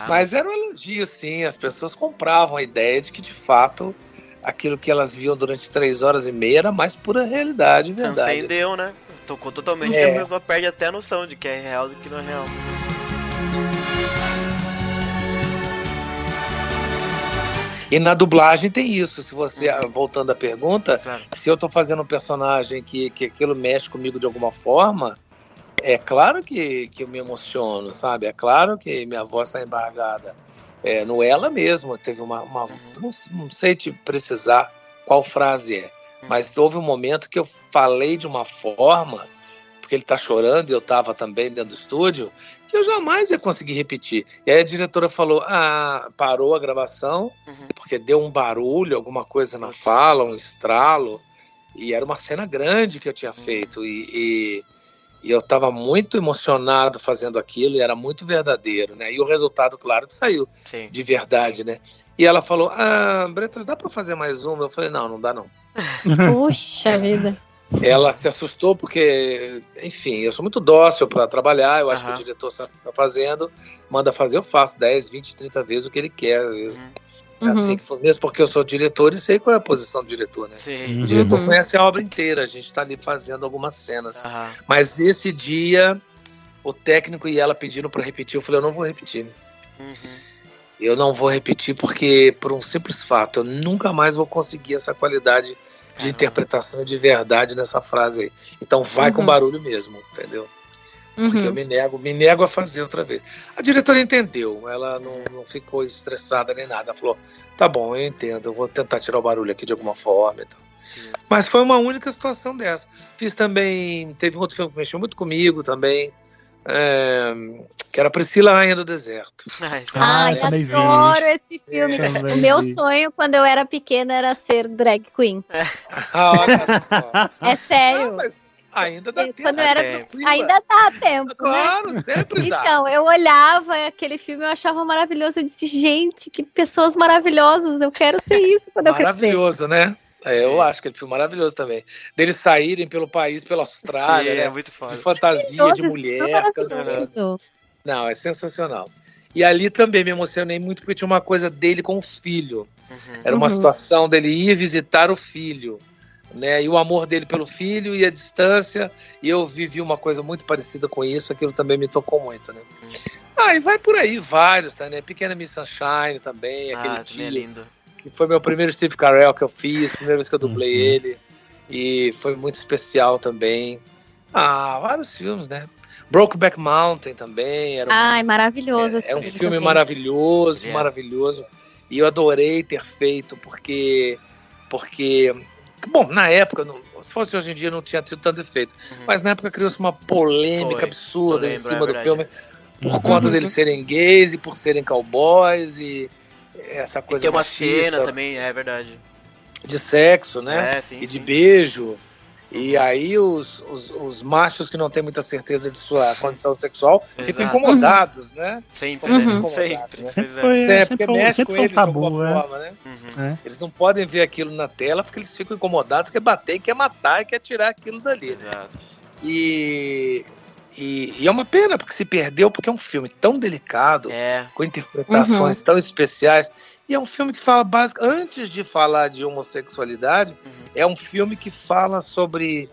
Mas era um elogio, sim. As pessoas compravam a ideia de que, de fato, aquilo que elas viam durante 3h30 era mais pura realidade, verdade. Transcendeu, né? Tocou totalmente, que a pessoa perde até a noção de que é real do que não é real. E na dublagem tem isso. Se você, voltando à pergunta, Claro. se eu tô fazendo um personagem que aquilo mexe comigo de alguma forma, é claro que eu me emociono, sabe? É claro que minha voz sai embargada. No Ela mesmo, teve uma não sei te precisar qual frase é, mas houve um momento que eu falei de uma forma, porque ele tá chorando e eu tava também dentro do estúdio, que eu jamais ia conseguir repetir. E aí a diretora falou, parou a gravação, porque deu um barulho, alguma coisa na fala, um estralo, e era uma cena grande que eu tinha feito, e eu estava muito emocionado fazendo aquilo, e era muito verdadeiro, né? E o resultado, claro, que saiu Sim. de verdade, né? E ela falou, Bretas, dá para fazer mais uma? Eu falei, não dá não. Puxa vida. Ela se assustou porque, enfim, eu sou muito dócil para trabalhar, eu acho que o diretor sabe o que está fazendo, manda fazer, eu faço 10, 20, 30 vezes o que ele quer. É assim que foi mesmo, porque eu sou diretor e sei qual é a posição do diretor, né? Sim. O diretor conhece a obra inteira, a gente está ali fazendo algumas cenas. Mas esse dia, o técnico e ela pediram para repetir, eu falei, eu não vou repetir. Eu não vou repetir porque, por um simples fato, eu nunca mais vou conseguir essa qualidade de interpretação de verdade nessa frase aí. Então vai com barulho mesmo, entendeu? Porque eu me nego a fazer outra vez. A diretora entendeu, ela não ficou estressada nem nada. Ela falou, tá bom, eu entendo, eu vou tentar tirar o barulho aqui de alguma forma. Então. Mas foi uma única situação dessa. Fiz também, teve um outro filme que mexeu muito comigo também, que era Priscila, Rainha do Deserto. Ai, adoro esse filme. O meu sonho quando eu era pequena era ser drag queen. Olha só. É sério. Mas ainda dá tempo. Quando eu era... Ainda dá tempo, claro, né? sempre dá. Então, eu olhava aquele filme, eu achava maravilhoso. Eu disse, gente, que pessoas maravilhosas. Eu quero ser isso quando eu crescer. Maravilhoso, né? Eu acho aquele filme maravilhoso também. Deles saírem pelo país, pela Austrália, né? É muito foda. De fantasia, de mulher. Não, é sensacional. E ali também me emocionei muito porque tinha uma coisa dele com o filho. Era uma situação dele ir visitar o filho, né? E o amor dele pelo filho e a distância. E eu vivi uma coisa muito parecida com isso. Aquilo também me tocou muito, né? E vai por aí, vários, tá, né? Pequena Miss Sunshine também, aquele tio. É lindo. Que foi meu primeiro Steve Carell que eu fiz, primeira vez que eu dublei ele, e foi muito especial também. Vários filmes, né? Brokeback Mountain também. Maravilhoso. É um filme maravilhoso, maravilhoso, e eu adorei ter feito, porque bom, na época, se fosse hoje em dia não tinha tido tanto efeito, mas na época criou-se uma polêmica absurda em cima do filme, por conta deles serem gays e por serem cowboys, e essa coisa Tem uma machista, cena também, é verdade. de sexo, né? Sim, e de sim. beijo. E aí os machos que não têm muita certeza de sua condição sexual ficam Exato. incomodados, né? Sempre, Uhum. né? Sempre, Né? pois é. Foi, Porque sempre mexe sempre com foi um eles de alguma tabu, forma, né? Uhum. Eles não podem ver aquilo na tela porque eles ficam incomodados, quer bater, quer matar e quer tirar aquilo dali, né? Exato. E é uma pena, porque se perdeu, porque é um filme tão delicado, com interpretações tão especiais. E é um filme que fala, antes de falar de homossexualidade, é um filme que fala sobre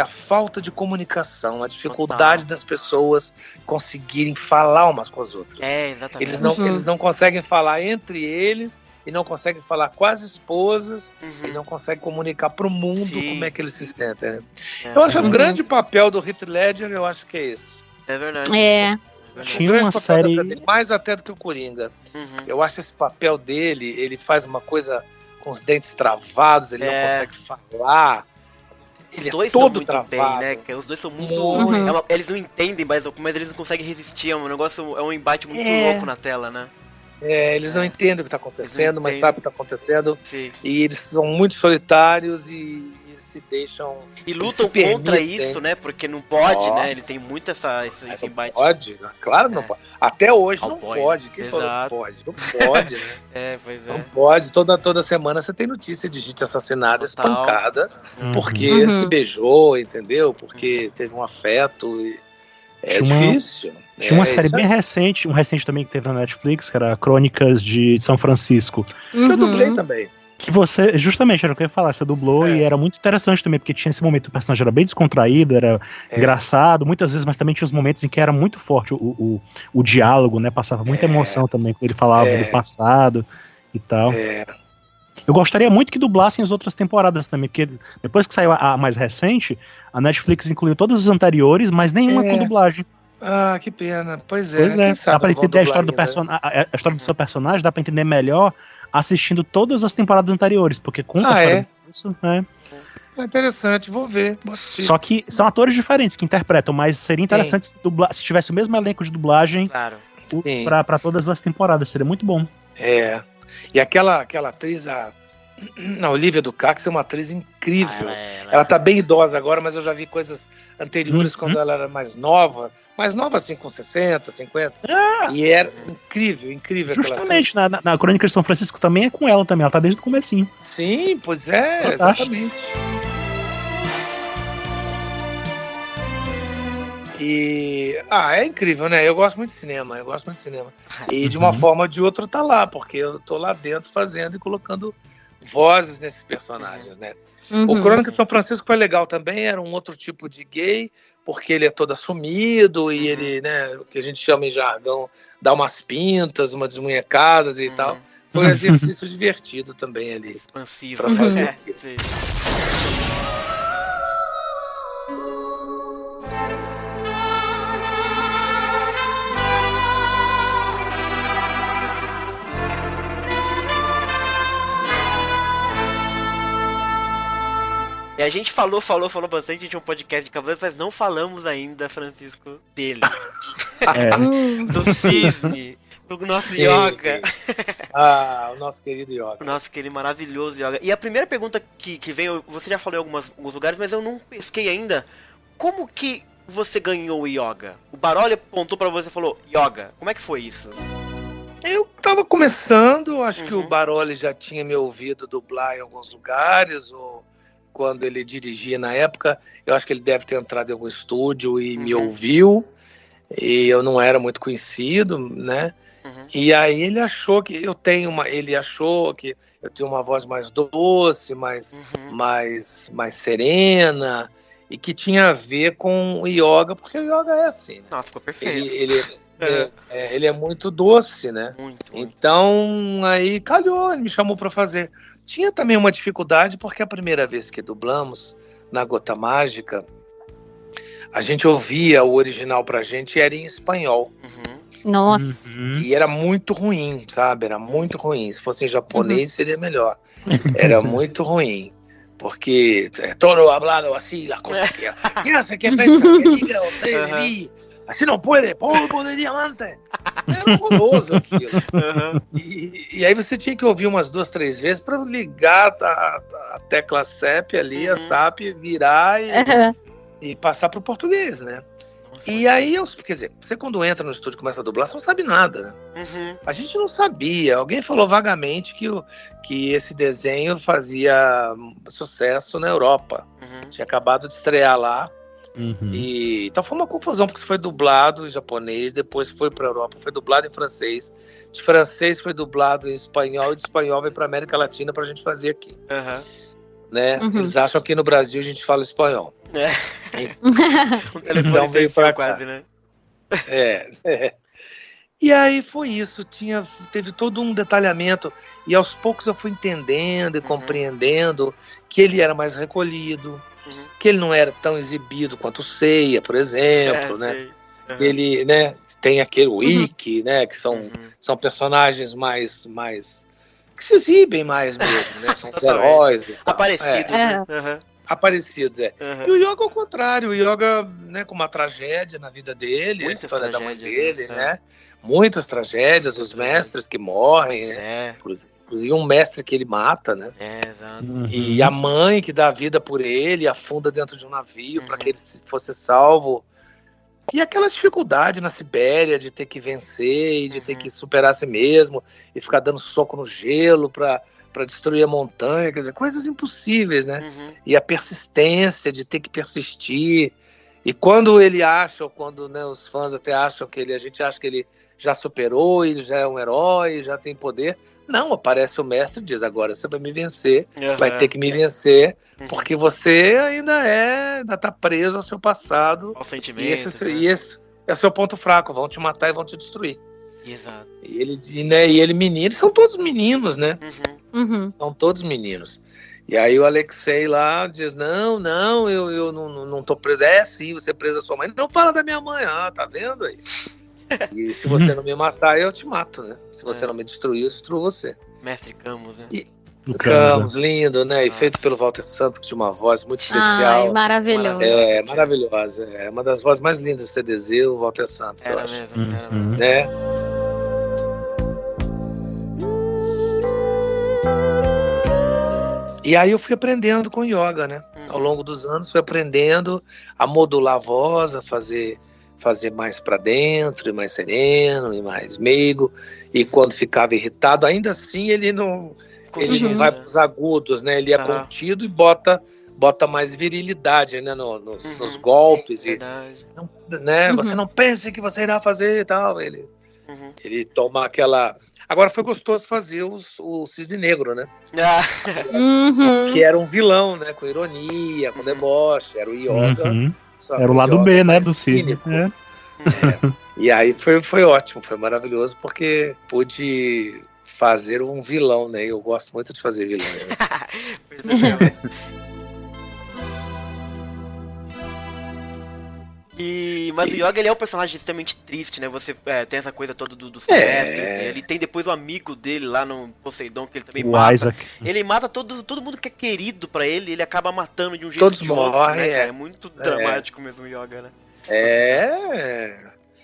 a falta de comunicação, a dificuldade das pessoas conseguirem falar umas com as outras. Exatamente. Eles não conseguem falar entre eles, e não conseguem falar com as esposas, e não conseguem comunicar para o mundo como é que eles se sentem. Eu acho que o grande papel do Heath Ledger, eu acho que é esse. É verdade. Tinha uma série... mais até do que o Coringa. Eu acho esse papel dele, ele faz uma coisa com os dentes travados, ele não consegue falar. Os dois estão muito travado. Bem, né? Os dois são muito... eles não entendem, mas eles não conseguem resistir. É um negócio, é um embate muito louco na tela, né? Eles não entendem o que está acontecendo, mas sabem o que está acontecendo. Sim. E eles são muito solitários e se deixam... E lutam contra isso, né? Porque não pode, né? Ele tem muito esse embate. Não pode, claro que não pode. Até hoje não pode. Quem falou que pode? Não pode, né? Pois é. Não pode. Toda semana você tem notícia de gente assassinada, espancada, porque se beijou, entendeu? Porque teve um afeto. É difícil. Tinha uma série bem recente, também que teve na Netflix, que era Crônicas de São Francisco. Que eu dublei também. Que você, justamente, era o que eu ia falar, você dublou e era muito interessante também, porque tinha esse momento, o personagem era bem descontraído, era engraçado, muitas vezes, mas também tinha os momentos em que era muito forte o diálogo, né, passava muita emoção também, quando ele falava do passado e tal. Eu gostaria muito que dublassem as outras temporadas também, porque depois que saiu a mais recente, a Netflix incluiu todas as anteriores, mas nenhuma com dublagem. Ah, que pena. Pois é. Dá pra entender a história a história do seu personagem, dá pra entender melhor assistindo todas as temporadas anteriores, porque conta a história disso, né? É interessante, vou ver, vou assistir. Só que são atores diferentes que interpretam, mas seria interessante se tivesse o mesmo elenco de dublagem pra todas as temporadas, seria muito bom. E aquela atriz, a Olivia Ducax, é uma atriz incrível. Ela tá bem idosa agora, mas eu já vi coisas anteriores quando ela era mais nova assim, com 60, 50. E era incrível. Justamente, na Crônica de São Francisco também é com ela também, ela tá desde o comecinho. Sim, pois é, exatamente. E é incrível, né? Eu gosto muito de cinema. E de uma forma ou de outra tá lá, porque eu tô lá dentro fazendo e colocando vozes nesses personagens, né? O Crônica de São Francisco foi legal também, era um outro tipo de gay, porque ele é todo assumido e ele, né, o que a gente chama em jargão, dá umas pintas, umas desmunhecadas e tal. Foi um exercício divertido também ali. Expansivo. Pra fazer. E a gente falou bastante de um podcast de Cavaleiros, mas não falamos ainda, Francisco, dele. Do Cisne, do nosso Yoga. O nosso querido Yoga. O nosso querido maravilhoso Yoga. E a primeira pergunta que vem, você já falou em alguns lugares, mas eu não pesquei ainda. Como que você ganhou o Yoga? O Baroli apontou pra você e falou, Yoga, como é que foi isso? Eu tava começando, acho que o Baroli já tinha me ouvido dublar em alguns lugares, ou quando ele dirigia na época, eu acho que ele deve ter entrado em algum estúdio e me ouviu, e eu não era muito conhecido, né? E aí ele achou que eu tenho uma voz mais doce, mais serena, e que tinha a ver com o Yoga, porque o Yoga é assim, né? Nossa, ficou perfeito. Ele é muito doce, né? Muito. Então, aí calhou, ele me chamou para fazer. Tinha também uma dificuldade, porque a primeira vez que dublamos na Gota Mágica, a gente ouvia o original pra gente e era em espanhol. Nossa. E era muito ruim, sabe? Era muito ruim. Se fosse em japonês, seria melhor. Era muito ruim. Porque todo hablado assim, las cosas que... ¿Qué hace? ¿Qué piensa? ¿Qué diga? Usted, assim não pode, polvo de diamante. Era horroroso aquilo. Aham. E aí você tinha que ouvir umas 2, 3 vezes para ligar a tecla SEP ali, a SAP, virar e passar pro português, né? Nossa, E aí, quer dizer, você quando entra no estúdio e começa a dublar, você não sabe nada, né? Uhum. A gente não sabia. Alguém falou vagamente que esse desenho fazia sucesso na Europa. Uhum. Tinha acabado de estrear lá. Uhum. E então foi uma confusão, porque foi dublado em japonês, depois foi para a Europa, foi dublado em francês. De francês foi dublado em espanhol, e de espanhol veio para América Latina para a gente fazer aqui. Aham. Né? Uhum. Eles acham que no Brasil a gente fala espanhol. Um telefone Então sem veio fio pra cá. quase, né? E aí foi isso, teve todo um detalhamento, e aos poucos eu fui entendendo e compreendendo que ele era mais recolhido, que ele não era tão exibido quanto o Seiya, por exemplo, né? Sei. Aham. Ele, né, tem aquele Wiki, né, que são personagens mais que se exibem mais mesmo, né? São os Totalmente. heróis. e tal. Aparecidos, né? Aham. Aparecidos, Aham. E o Yoga ao contrário, o Yoga, né, com uma tragédia na vida dele, Muitas a história da mãe tragédias, dele, né? né? Muitas tragédias, os mestres que morrem, Pois né? é. Inclusive um mestre que ele mata, né? Exato. Uhum. E a mãe que dá a vida por ele, afunda dentro de um navio para que ele fosse salvo. E aquela dificuldade na Sibéria de ter que vencer e de ter que superar a si mesmo e ficar dando soco no gelo para destruir a montanha, quer dizer, coisas impossíveis, né? Uhum. E a persistência de ter que persistir. E quando ele acha, ou quando, né, os fãs até acham que a gente acha que ele já superou, ele já é um herói, já tem poder. Não, aparece o mestre e diz, agora você vai me vencer, vai ter que me vencer, porque você ainda tá preso ao seu passado. Ao sentimento. E esse é o seu ponto fraco, vão te matar e vão te destruir. Exato. E ele menino, eles são todos meninos, né? Uhum. São todos meninos. E aí o Alexei lá diz, não, eu não tô preso. É, sim, você é preso a sua mãe. Não fala da minha mãe, tá vendo aí? E se você não me matar, eu te mato, né? Se você não me destruir, eu destruo você. Mestre Camus, né? O Camus, lindo, né? E feito pelo Walter Santos, que tinha uma voz muito especial. Ai, maravilhoso. É, maravilhosa. É uma das vozes mais lindas do CDZ, o Walter Santos, eu Era acho. mesmo, era mesmo. Né? E aí eu fui aprendendo com yoga, né? Ao longo dos anos fui aprendendo a modular a voz, a fazer mais para dentro, e mais sereno, e mais meigo. E quando ficava irritado, ainda assim ele não vai para os agudos, né? Ele é contido e bota mais virilidade, né? Nos golpes. Verdade. E, não, né? Você não pense que você irá fazer e tal. Ele toma aquela... Agora foi gostoso fazer o Cisne Negro, né? Que era um vilão, né? Com ironia, com deboche. Era o Yoga. Era o lado B, né? Do Cisne. E aí foi ótimo, foi maravilhoso, porque pude fazer um vilão, né? Eu gosto muito de fazer vilão. Né? Mas o Yoga, ele é um personagem extremamente triste, né? Você tem essa coisa toda dos mestres, né? Ele tem depois o amigo dele lá no Poseidon, que ele também mata. Isaac. Ele mata todo mundo que é querido pra ele acaba matando de um jeito Todos de outro, morrem, né, cara? É muito dramático mesmo o Yoga, né?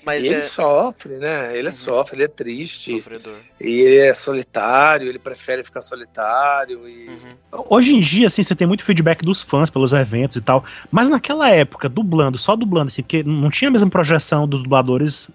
Mas e ele sofre, né? Ele sofre, ele é triste. Sofredor. E ele é solitário, ele prefere ficar solitário. Hoje em dia, assim, você tem muito feedback dos fãs pelos eventos e tal. Mas naquela época, só dublando, assim, porque não tinha a mesma projeção dos dubladores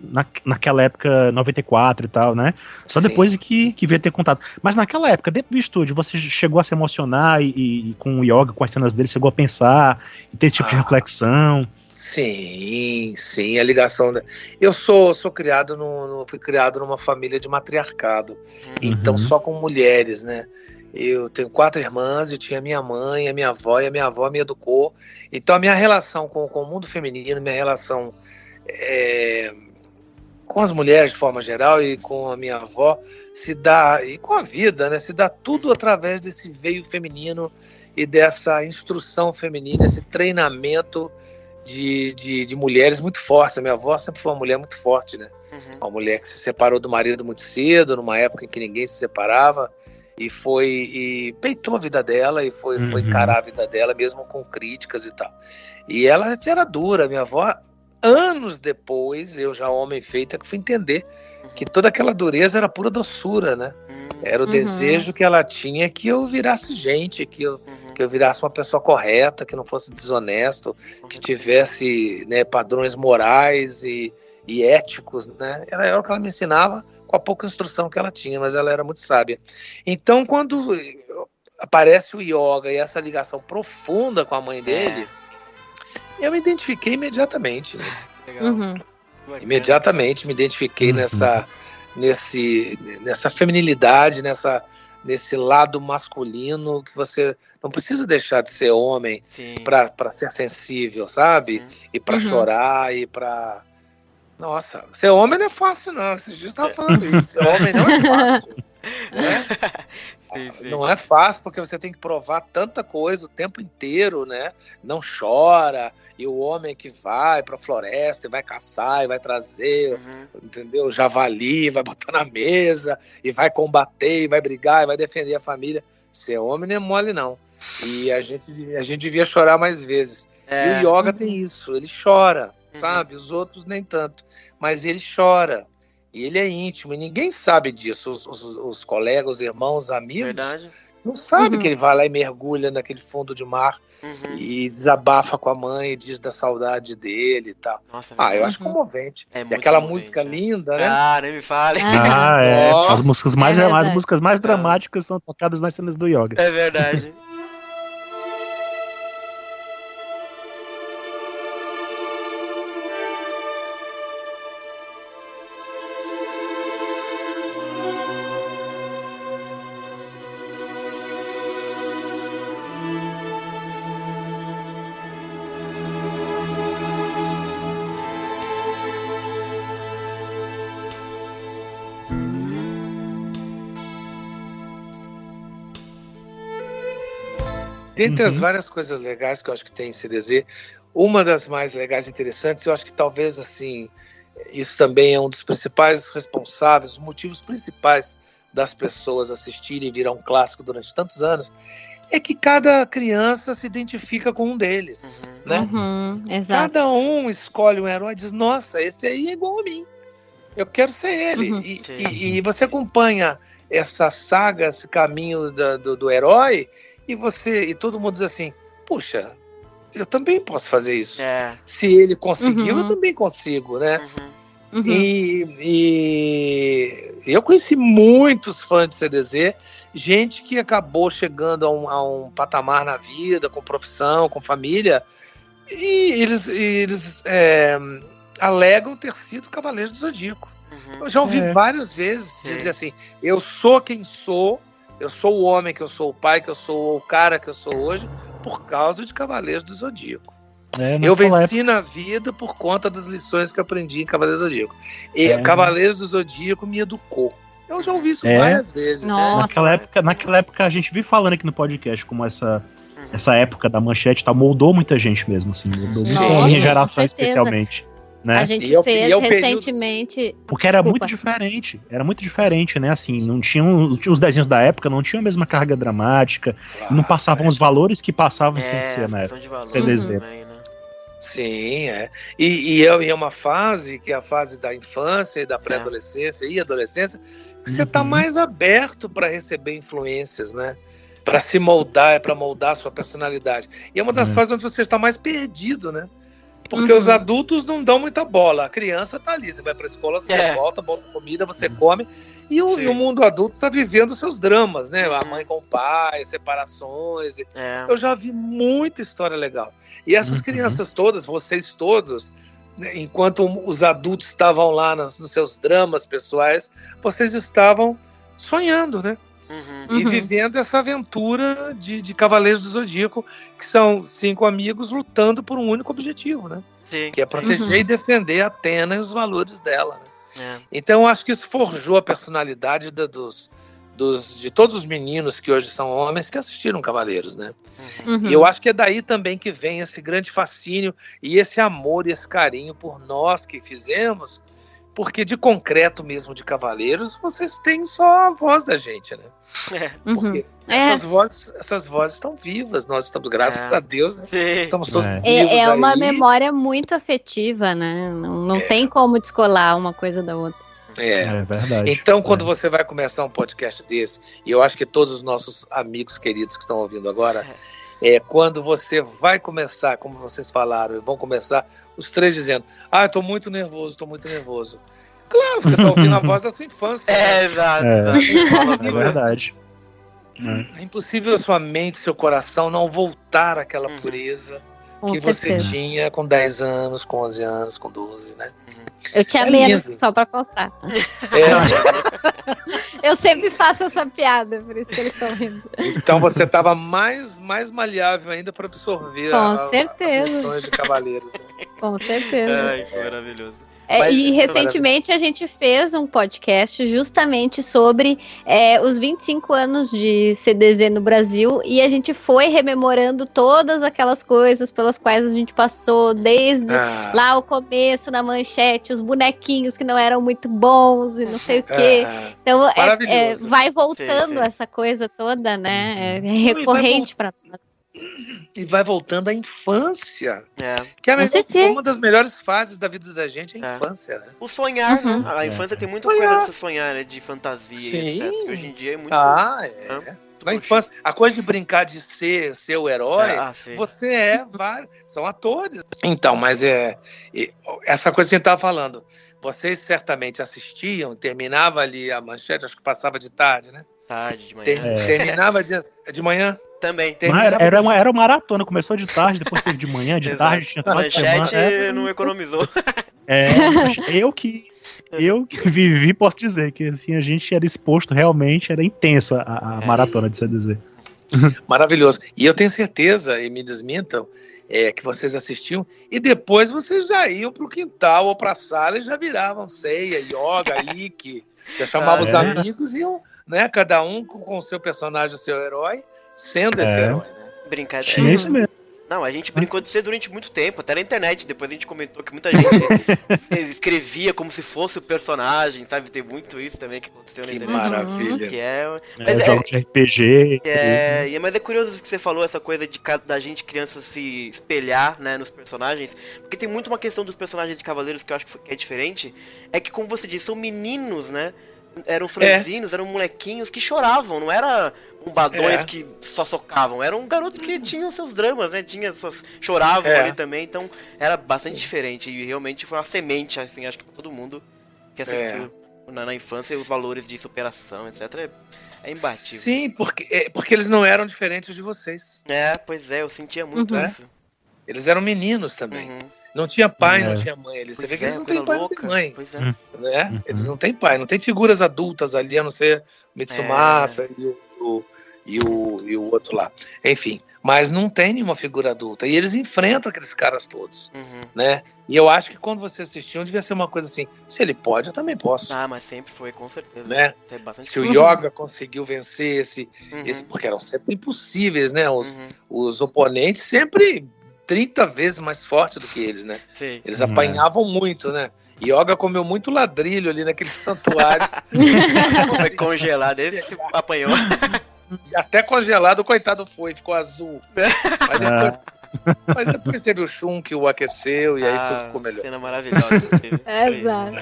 naquela época, 94 e tal, né? Só depois que veio ter contato. Mas naquela época, dentro do estúdio, você chegou a se emocionar e com o Yoga, com as cenas dele, chegou a pensar e ter esse tipo de reflexão? Sim, a ligação. Eu fui criado numa família de matriarcado, então só com mulheres, né? Eu tenho 4 irmãs, eu tinha minha mãe, a minha avó, e a minha avó me educou. Então a minha relação com o mundo feminino, minha relação com as mulheres de forma geral e com a minha avó se dá, e com a vida, né? Se dá tudo através desse veio feminino e dessa instrução feminina, esse treinamento de mulheres muito fortes. A minha avó sempre foi uma mulher muito forte, né? Uma mulher que se separou do marido muito cedo, numa época em que ninguém se separava, e peitou a vida dela e foi encarar a vida dela, mesmo com críticas e tal. E ela era dura. Minha avó, anos depois, eu já homem feito, é que fui entender que toda aquela dureza era pura doçura, né? Era o desejo que ela tinha que eu virasse gente, que eu virasse uma pessoa correta, que não fosse desonesto, que tivesse, né, padrões morais e éticos, né? Era o que ela me ensinava com a pouca instrução que ela tinha, mas ela era muito sábia. Então, quando aparece o yoga e essa ligação profunda com a mãe dele, eu me identifiquei imediatamente. Né? Uhum. Imediatamente me identifiquei nessa feminilidade, nesse lado masculino, que você não precisa deixar de ser homem para ser sensível, sabe? E para chorar, e para... Nossa, ser homem não é fácil, não. Esses dias eu estava falando isso. Ser homem não é fácil. Né? Sim. Não é fácil, porque você tem que provar tanta coisa o tempo inteiro, né? Não chora. E o homem que vai pra floresta e vai caçar e vai trazer, entendeu? Javali, vai botar na mesa e vai combater, e vai brigar, e vai defender a família. Ser homem não é mole, não. E a gente devia chorar mais vezes. E o yoga tem isso, ele chora, sabe? Os outros nem tanto. Mas ele chora. E ele é íntimo, e ninguém sabe disso. Os colegas, os irmãos, os amigos, não sabem que ele vai lá e mergulha naquele fundo de mar e desabafa com a mãe e diz da saudade dele e tal. Nossa, eu acho comovente. E aquela música linda, né? Ah, nem me fale. As músicas mais dramáticas são tocadas nas cenas do yoga. É verdade. Dentre as várias coisas legais que eu acho que tem em CDZ, uma das mais legais e interessantes, eu acho que talvez assim, isso também é um dos principais responsáveis, os motivos principais das pessoas assistirem e virar um clássico durante tantos anos, é que cada criança se identifica com um deles, né? Exato. Cada um escolhe um herói e diz, nossa, esse aí é igual a mim, eu quero ser ele. E você acompanha essa saga, esse caminho do herói, e todo mundo diz assim, puxa, eu também posso fazer isso. Se ele conseguiu, eu também consigo, né? E eu conheci muitos fãs de CDZ, gente que acabou chegando a um patamar na vida, com profissão, com família, e eles alegam ter sido Cavaleiros do Zodíaco. Eu já ouvi várias vezes dizer assim, eu sou quem sou, eu sou o homem que eu sou, o pai que eu sou, o cara que eu sou hoje, por causa de Cavaleiros do Zodíaco. Eu venci na vida por conta das lições que aprendi em Cavaleiros do Zodíaco. E Cavaleiros do Zodíaco me educou. Eu já ouvi isso várias vezes. Naquela época a gente vive falando aqui no podcast como essa época da manchete moldou muita gente mesmo, assim, moldou a minha geração especialmente. Né? A gente fez recentemente... Porque era muito diferente, né? Assim, não tinham os desenhos da época, não tinham a mesma carga dramática, não passavam os valores que passavam em CDZ na época. CDZ. Também, né? Sim, E é uma fase, que é a fase da infância e da pré-adolescência e adolescência, que você está mais aberto para receber influências, né? Para se moldar, para moldar a sua personalidade. E é uma das fases onde você está mais perdido, né? Porque os adultos não dão muita bola. A criança tá ali, você vai pra escola, você volta, bota comida, você come. E o mundo adulto tá vivendo seus dramas, né? A mãe com o pai, separações. Eu já vi muita história legal. E essas crianças todas, vocês todos, né, enquanto os adultos estavam lá nos seus dramas pessoais, vocês estavam sonhando, né? E vivendo essa aventura de Cavaleiros do Zodíaco, que são 5 amigos lutando por um único objetivo, né? Que é proteger e defender a Athena e os valores dela, né? Então eu acho que isso forjou a personalidade de todos os meninos que hoje são homens que assistiram Cavaleiros, né? E eu acho que é daí também que vem esse grande fascínio e esse amor e esse carinho por nós que fizemos, porque de concreto mesmo de Cavaleiros, vocês têm só a voz da gente, né? Porque essas vozes estão vivas, nós estamos, graças a Deus, né? Estamos todos vivos É uma memória muito afetiva, né? Não tem como descolar uma coisa da outra. É verdade. Então, quando você vai começar um podcast desse, e eu acho que todos os nossos amigos queridos que estão ouvindo agora, quando você vai começar, como vocês falaram, vão começar os três dizendo, eu tô muito nervoso. Claro, você tá ouvindo a voz da sua infância. Exato. É verdade. É impossível a sua mente, seu coração não voltar àquela pureza que você tinha com 10 anos, com 11 anos, com 12, né? Eu tinha menos, só pra constar. Eu sempre faço essa piada, por isso que eles estão rindo. Então você estava mais maleável ainda para absorver as lições de cavaleiros. Né? Com certeza. Ai, que maravilhoso. E recentemente a gente fez um podcast justamente sobre os 25 anos de CDZ no Brasil, e a gente foi rememorando todas aquelas coisas pelas quais a gente passou, desde lá o começo, na manchete, os bonequinhos que não eram muito bons e não sei o quê. Então vai voltando essa coisa toda, né? É recorrente para nós. E vai voltando à infância. Que uma das melhores fases da vida da gente é a infância, né? O sonhar, né? A infância tem muita coisa de se sonhar, né? De fantasia, etc. Que hoje em dia é muito... Na infância, a coisa de brincar de ser o herói, você são atores. Então, mas essa coisa que a gente estava falando, vocês certamente assistiam, terminava ali a manchete, acho que passava de tarde, né? Tarde, de manhã. Terminava de manhã? Também. Era uma maratona, começou de tarde, depois teve de manhã, de tarde, tinha toda semana. Manchete não economizou. Eu que vivi, posso dizer que assim, a gente era exposto, realmente era intensa a maratona de CDZ. Maravilhoso. E eu tenho certeza, e me desmintam, que vocês assistiam, e depois vocês já iam pro quintal ou pra sala e já viravam ceia, yoga, ike, já chamavam os amigos e iam, né, cada um com o seu personagem, o seu herói, sendo esse herói, né? Brincadeira. É isso mesmo. Não, a gente brincou de ser durante muito tempo, até na internet. Depois a gente comentou que muita gente escrevia como se fosse o personagem, sabe? Tem muito isso também que aconteceu na internet. Que maravilha. Que jogos de RPG. Mas é curioso isso que você falou, essa coisa da gente, criança, se espelhar, né, nos personagens. Porque tem muito uma questão dos personagens de Cavaleiros que eu acho que é diferente. É que, como você disse, são meninos, né? Eram franzinos, eram molequinhos que choravam, não era bombadões que só socavam, eram garotos que tinham seus dramas, né? Choravam ali também, então era bastante diferente. E realmente foi uma semente, assim, acho que pra todo mundo que assistiu na infância, os valores de superação, etc. É imbatível. Sim, porque eles não eram diferentes de vocês. Pois é, eu sentia muito isso. Eles eram meninos também. Não tinha pai, não tinha mãe ali. Você vê que eles não têm pai, não têm mãe. Pois né? Eles não têm pai, não tem figuras adultas ali, a não ser Mitsumasa e o outro lá. Enfim, mas não tem nenhuma figura adulta. E eles enfrentam aqueles caras todos, né? E eu acho que quando você assistiu, devia ser uma coisa assim, se ele pode, eu também posso. Mas sempre foi, com certeza. Né? Se o Yoga conseguiu vencer esse porque eram sempre impossíveis, né? Os oponentes sempre 30 vezes mais forte do que eles, né? Sim. Eles apanhavam muito, né? Yoga comeu muito ladrilho ali naqueles santuários. Foi congelado, esse apanhou. Até congelado, o coitado ficou azul. Mas depois teve o Shun que o aqueceu e aí tudo ficou melhor. Cena maravilhosa. Exato.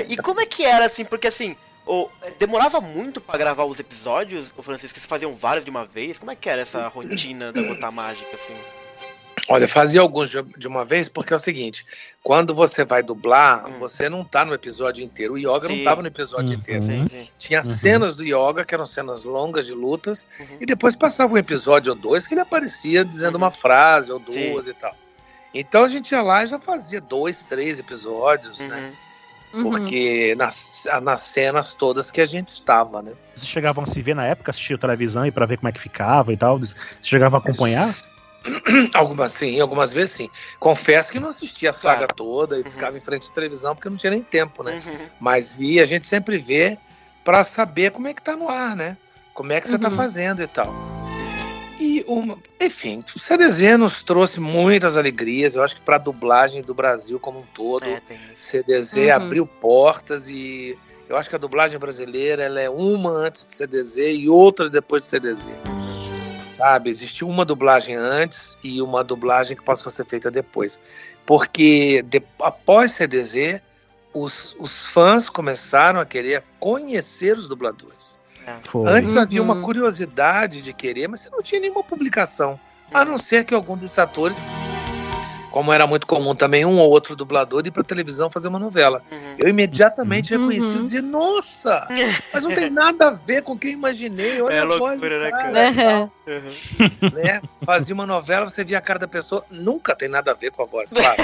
E como é que era, assim, porque assim, demorava muito pra gravar os episódios, o Francisco, vocês faziam vários de uma vez? Como é que era essa rotina da Gota Mágica, assim? Olha, fazia alguns de uma vez, porque é o seguinte, quando você vai dublar, você não tá no episódio inteiro. O Yoga não tava no episódio inteiro. Tinha cenas do Yoga, que eram cenas longas de lutas, e depois passava um episódio ou dois que ele aparecia dizendo uma frase ou duas e tal. Então a gente ia lá e já fazia 2, 3 episódios, né? Porque nas cenas todas que a gente estava, né? Vocês chegavam a se ver na época, assistir televisão e pra ver como é que ficava e tal? Vocês chegavam a acompanhar? Algumas vezes sim. Confesso que não assistia a saga toda e ficava em frente à televisão porque não tinha nem tempo, né? Mas a gente sempre vê pra saber como é que tá no ar, né? Como é que você tá fazendo e tal. E, enfim, o CDZ nos trouxe muitas alegrias. Eu acho que para a dublagem do Brasil como um todo, CDZ abriu portas e eu acho que a dublagem brasileira ela é uma antes de CDZ e outra depois de CDZ. sabe? Existiu uma dublagem antes e uma dublagem que passou a ser feita depois. Porque após CDZ, os fãs começaram a querer conhecer os dubladores. Foi. Antes havia uma curiosidade de querer, mas você não tinha nenhuma publicação. A não ser que algum desses atores, como era muito comum também, um ou outro dublador ir pra televisão fazer uma novela. Eu imediatamente reconheci e dizia, nossa, mas não tem nada a ver com o que eu imaginei. Olha a voz do cara, né? Fazia uma novela, você via a cara da pessoa, nunca tem nada a ver com a voz, claro.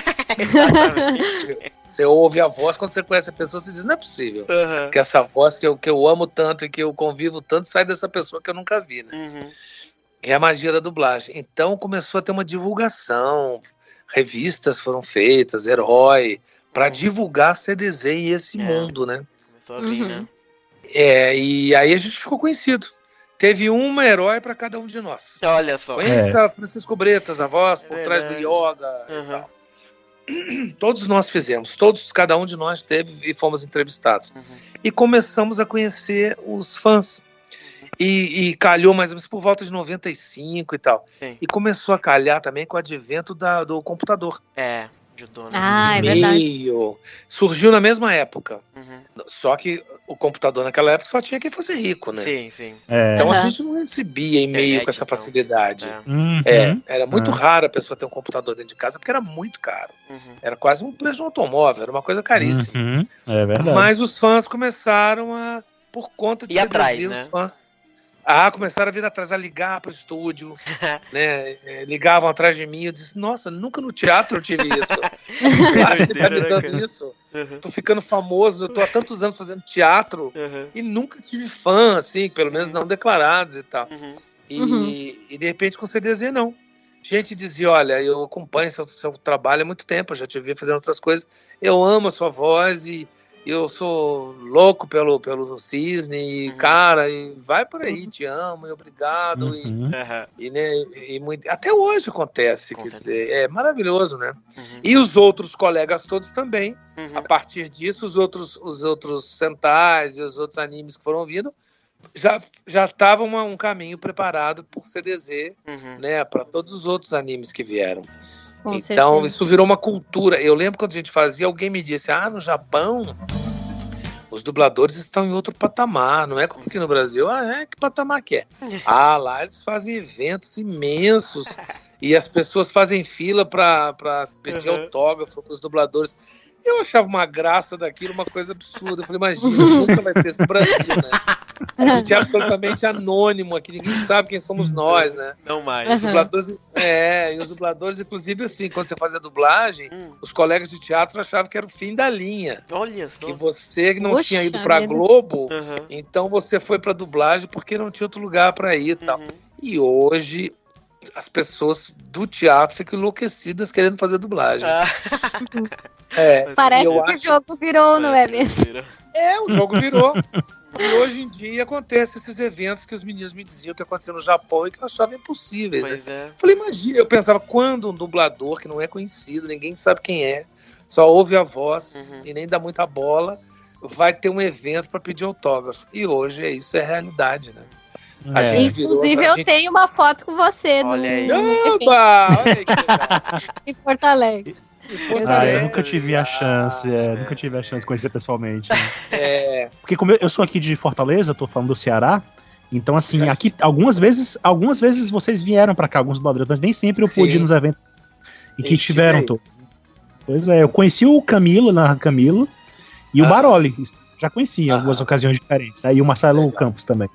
Você ouve a voz, quando você conhece a pessoa, você diz, não é possível que essa voz que eu amo tanto e que eu convivo tanto sai dessa pessoa que eu nunca vi, né? É a magia da dublagem. Então começou a ter uma divulgação, revistas foram feitas, Herói, para divulgar CDZ e esse mundo, né? Começou a vir, né? E aí a gente ficou conhecido. Teve uma Herói para cada um de nós. Olha só. Conheça Francisco Bretas, a voz por trás do yoga e tal. Todos nós fizemos, cada um de nós teve e fomos entrevistados. E começamos a conhecer os fãs. E calhou mais ou menos por volta de 95 e tal. Sim. E começou a calhar também com o advento do computador. Ajudou, né? É verdade. Surgiu na mesma época. Só que o computador naquela época só tinha quem fosse rico, né? Sim. Então a gente não recebia e-mail com essa facilidade. Era muito raro a pessoa ter um computador dentro de casa, porque era muito caro. Era quase um preço de um automóvel, era uma coisa caríssima. É verdade. Mas os fãs começaram a, por conta de ir atrás, os né? fãs, começaram a vir atrás, a ligar para o estúdio, né? Ligavam atrás de mim, eu disse, nossa, nunca no teatro eu tive isso. Claro, ele tá me dando isso. Tô ficando famoso, eu tô há tantos anos fazendo teatro e nunca tive fã, assim, pelo menos não declarados e tal. E de repente com CDZ não. Gente dizia, olha, eu acompanho seu trabalho há muito tempo, eu já te vi fazendo outras coisas, eu amo a sua voz e eu sou louco pelo Cisne, cara, e vai por aí, te amo, e obrigado, e muito, até hoje acontece, quer dizer, é maravilhoso, né? E os outros colegas todos também, a partir disso, os outros Sentais e os outros animes que foram vindo, já estavam um caminho preparado por CDZ, né, para todos os outros animes que vieram. Então, isso virou uma cultura. Eu lembro quando a gente fazia, alguém me disse, no Japão, os dubladores estão em outro patamar, não é como aqui no Brasil. Que patamar que é? Lá eles fazem eventos imensos e as pessoas fazem fila para pedir autógrafo para os dubladores. Eu achava uma graça daquilo, uma coisa absurda. Eu falei, imagina, nunca vai ter isso no Brasil, né? A gente é absolutamente anônimo aqui, ninguém sabe quem somos nós, né? Não mais. Os dubladores, e os dubladores, inclusive, assim, quando você fazia dublagem, os colegas de teatro achavam que era o fim da linha. Olha só. Que você não tinha ido pra Globo, então você foi pra dublagem porque não tinha outro lugar pra ir e tal. E hoje as pessoas do teatro ficam enlouquecidas querendo fazer dublagem. Parece que o jogo virou, não é mesmo? O jogo virou. E hoje em dia acontecem esses eventos que os meninos me diziam que aconteciam no Japão e que eu achava impossíveis. Né? Falei, imagina, eu pensava, quando um dublador que não é conhecido, ninguém sabe quem é, só ouve a voz e nem dá muita bola, vai ter um evento para pedir autógrafo. E hoje isso é realidade, né? A gente Inclusive, eu tenho uma foto com você. Olha aí. Olha aí que legal. Em Porto Alegre. Eu nunca tive a chance, nunca tive a chance de conhecer pessoalmente. Né? Porque como eu sou aqui de Fortaleza, tô falando do Ceará, então assim, aqui algumas vezes vocês vieram pra cá, alguns dubladores, mas nem sempre eu pude ir nos eventos em que estiveram todos. Pois é, eu conheci o Camilo, e o Baroli, já conheci em algumas ocasiões diferentes, né? E o Marcelo Campos também.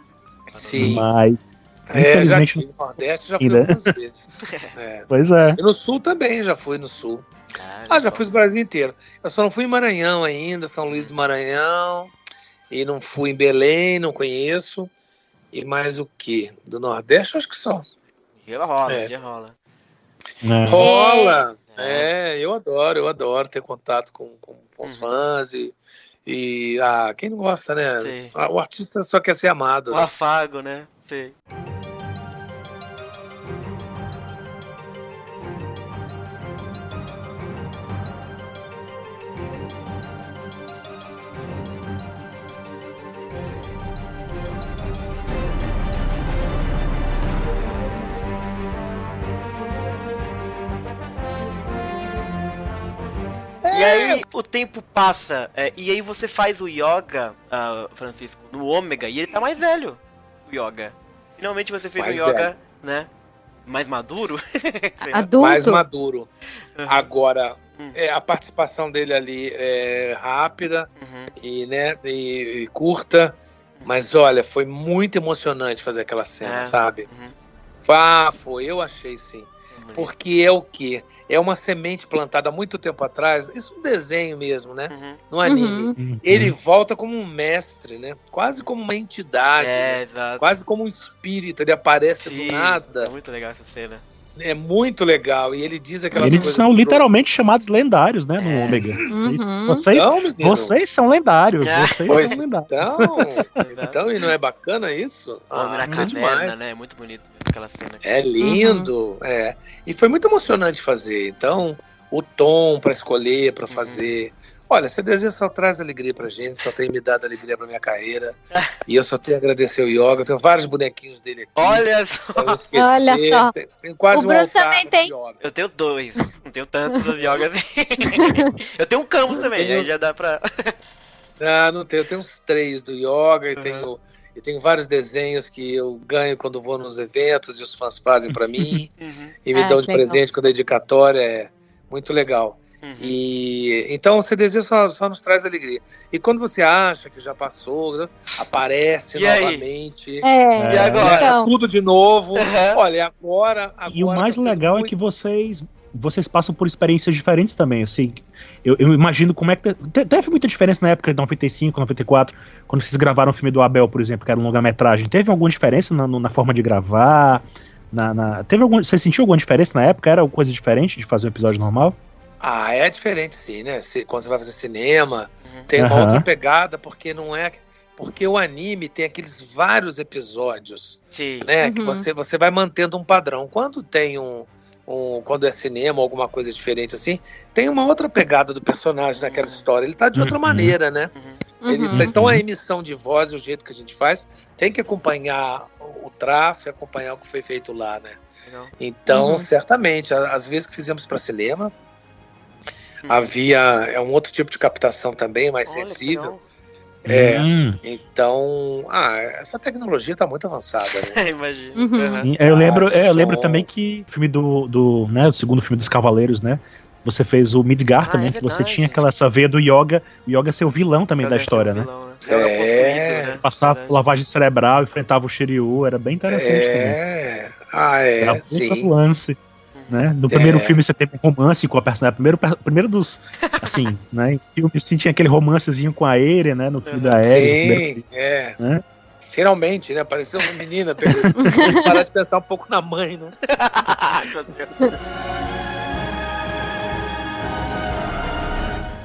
Sim. Mas infelizmente já fui no Nordeste, já fui algumas vezes. Pois é. E no Sul também, já fui no Sul. Já fui no Brasil inteiro. Eu só não fui em Maranhão ainda, São Luís do Maranhão. E não fui em Belém, não conheço. E mais o quê? Do Nordeste, acho que só. Já rola. Rola! Eu adoro ter contato com os fãs e quem não gosta, né? O artista só quer ser amado. O afago, né? Sim. aí o tempo passa, e aí você faz o yoga, Francisco, no ômega, e ele tá mais velho, o yoga. Finalmente você fez Mais um yoga, velho. né, mais maduro. Adulto. Mais maduro. Agora, a participação dele ali é rápida e curta, mas olha, foi muito emocionante fazer aquela cena, sabe? Foi, eu achei sim. Porque é o quê? É uma semente plantada há muito tempo atrás, isso é um desenho mesmo, né? No anime. Ele volta como um mestre, né? Quase como uma entidade, né? Exato. Quase como um espírito, ele aparece do nada. É muito legal essa cena. É muito legal, e ele diz aquelas Eles coisas... são literalmente chamados lendários, né, no ômega. Vocês são lendários, vocês são lendários. Então, e não é bacana isso? O homem na caverna, né? É muito bonito mesmo, aquela cena. É lindo, E foi muito emocionante fazer. Então, o tom pra escolher, pra fazer... Olha, CDZ só traz alegria pra gente, só tem me dado alegria pra minha carreira. E eu só tenho a agradecer o Yoga. Eu tenho vários bonequinhos dele aqui. Olha só! Olha só. Tem quase O um Bruno altar também tem. Yoga. Eu tenho 2. Não tenho tantos yogas assim. Eu tenho um Camus também, aí já dá pra... Não tenho. Eu tenho uns 3 do Yoga e tenho vários desenhos que eu ganho quando vou nos eventos e os fãs fazem pra mim e me dão de presente com dedicatória. É muito legal. E então o CDZ só nos traz alegria. E quando você acha que já passou, aparece novamente. E agora? Então. Tudo de novo. Olha, agora E o mais tá legal é que vocês passam por experiências diferentes também, assim. Eu imagino como é que... Teve muita diferença na época de 95, 94, quando vocês gravaram o filme do Abel, por exemplo, que era um longa-metragem. Teve alguma diferença na forma de gravar? Você sentiu alguma diferença na época? Era coisa diferente de fazer um episódio normal? é diferente sim, né? Quando você vai fazer cinema, tem uma outra pegada, porque não é... Porque o anime tem aqueles vários episódios, né? Que você vai mantendo um padrão. Quando tem quando é cinema, alguma coisa diferente assim, tem uma outra pegada do personagem naquela história. Ele tá de outra maneira, né? Então a emissão de voz e o jeito que a gente faz tem que acompanhar o traço e acompanhar o que foi feito lá, né? Então, certamente, as vezes que fizemos para cinema, havia um outro tipo de captação também, mais sensível. Então, essa tecnologia tá muito avançada, né? Imagina. Sim, eu lembro também que o filme né, o segundo filme dos Cavaleiros, né? Você fez o Midgar também, que você tinha essa veia do Yoga, o Yoga ser o vilão também da história, né? Passava por lavagem cerebral, enfrentava o Shiryu, era bem interessante também. Sim. Lance. Né? No primeiro filme você teve um romance com a personagem. Primeiro dos. Assim, né? Em filme sim, tinha aquele romancezinho com a Eren, né? No filme da Eren. Né? Finalmente, né? Pareceu uma menina. Parar de pensar um pouco na mãe, né?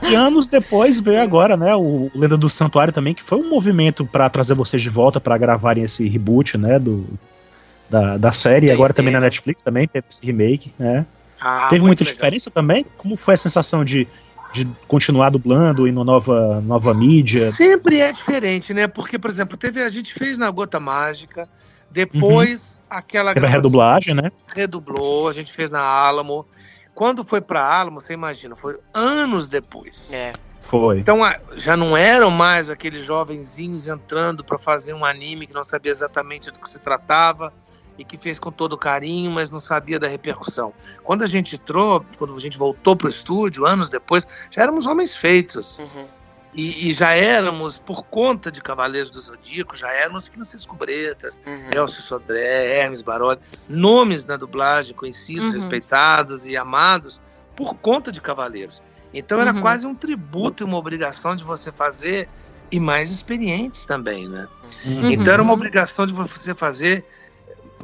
E anos depois veio agora, né? O Lenda do Santuário também, que foi um movimento pra trazer vocês de volta pra gravarem esse reboot, né? Da série, agora também na Netflix também, teve esse remake, né? Teve muita diferença também? Como foi a sensação de continuar dublando e no nova mídia? Sempre é diferente, né? Porque, por exemplo, a gente fez na Gota Mágica, depois aquela gravação, redublagem, né? Redublou, a gente fez na Alamo. Quando foi pra Alamo, você imagina, foi anos depois. Foi. Então já não eram mais aqueles jovenzinhos entrando pra fazer um anime que não sabia exatamente do que se tratava e que fez com todo carinho, mas não sabia da repercussão. Quando a gente voltou pro estúdio, anos depois, já éramos homens feitos. E já éramos, por conta de Cavaleiros do Zodíaco, já éramos Francisco Bretas, Elcio Sodré, Hermes Baroli, nomes na dublagem conhecidos, respeitados e amados por conta de Cavaleiros. Então era quase um tributo e uma obrigação de você fazer, e mais experientes também, né? Então era uma obrigação de você fazer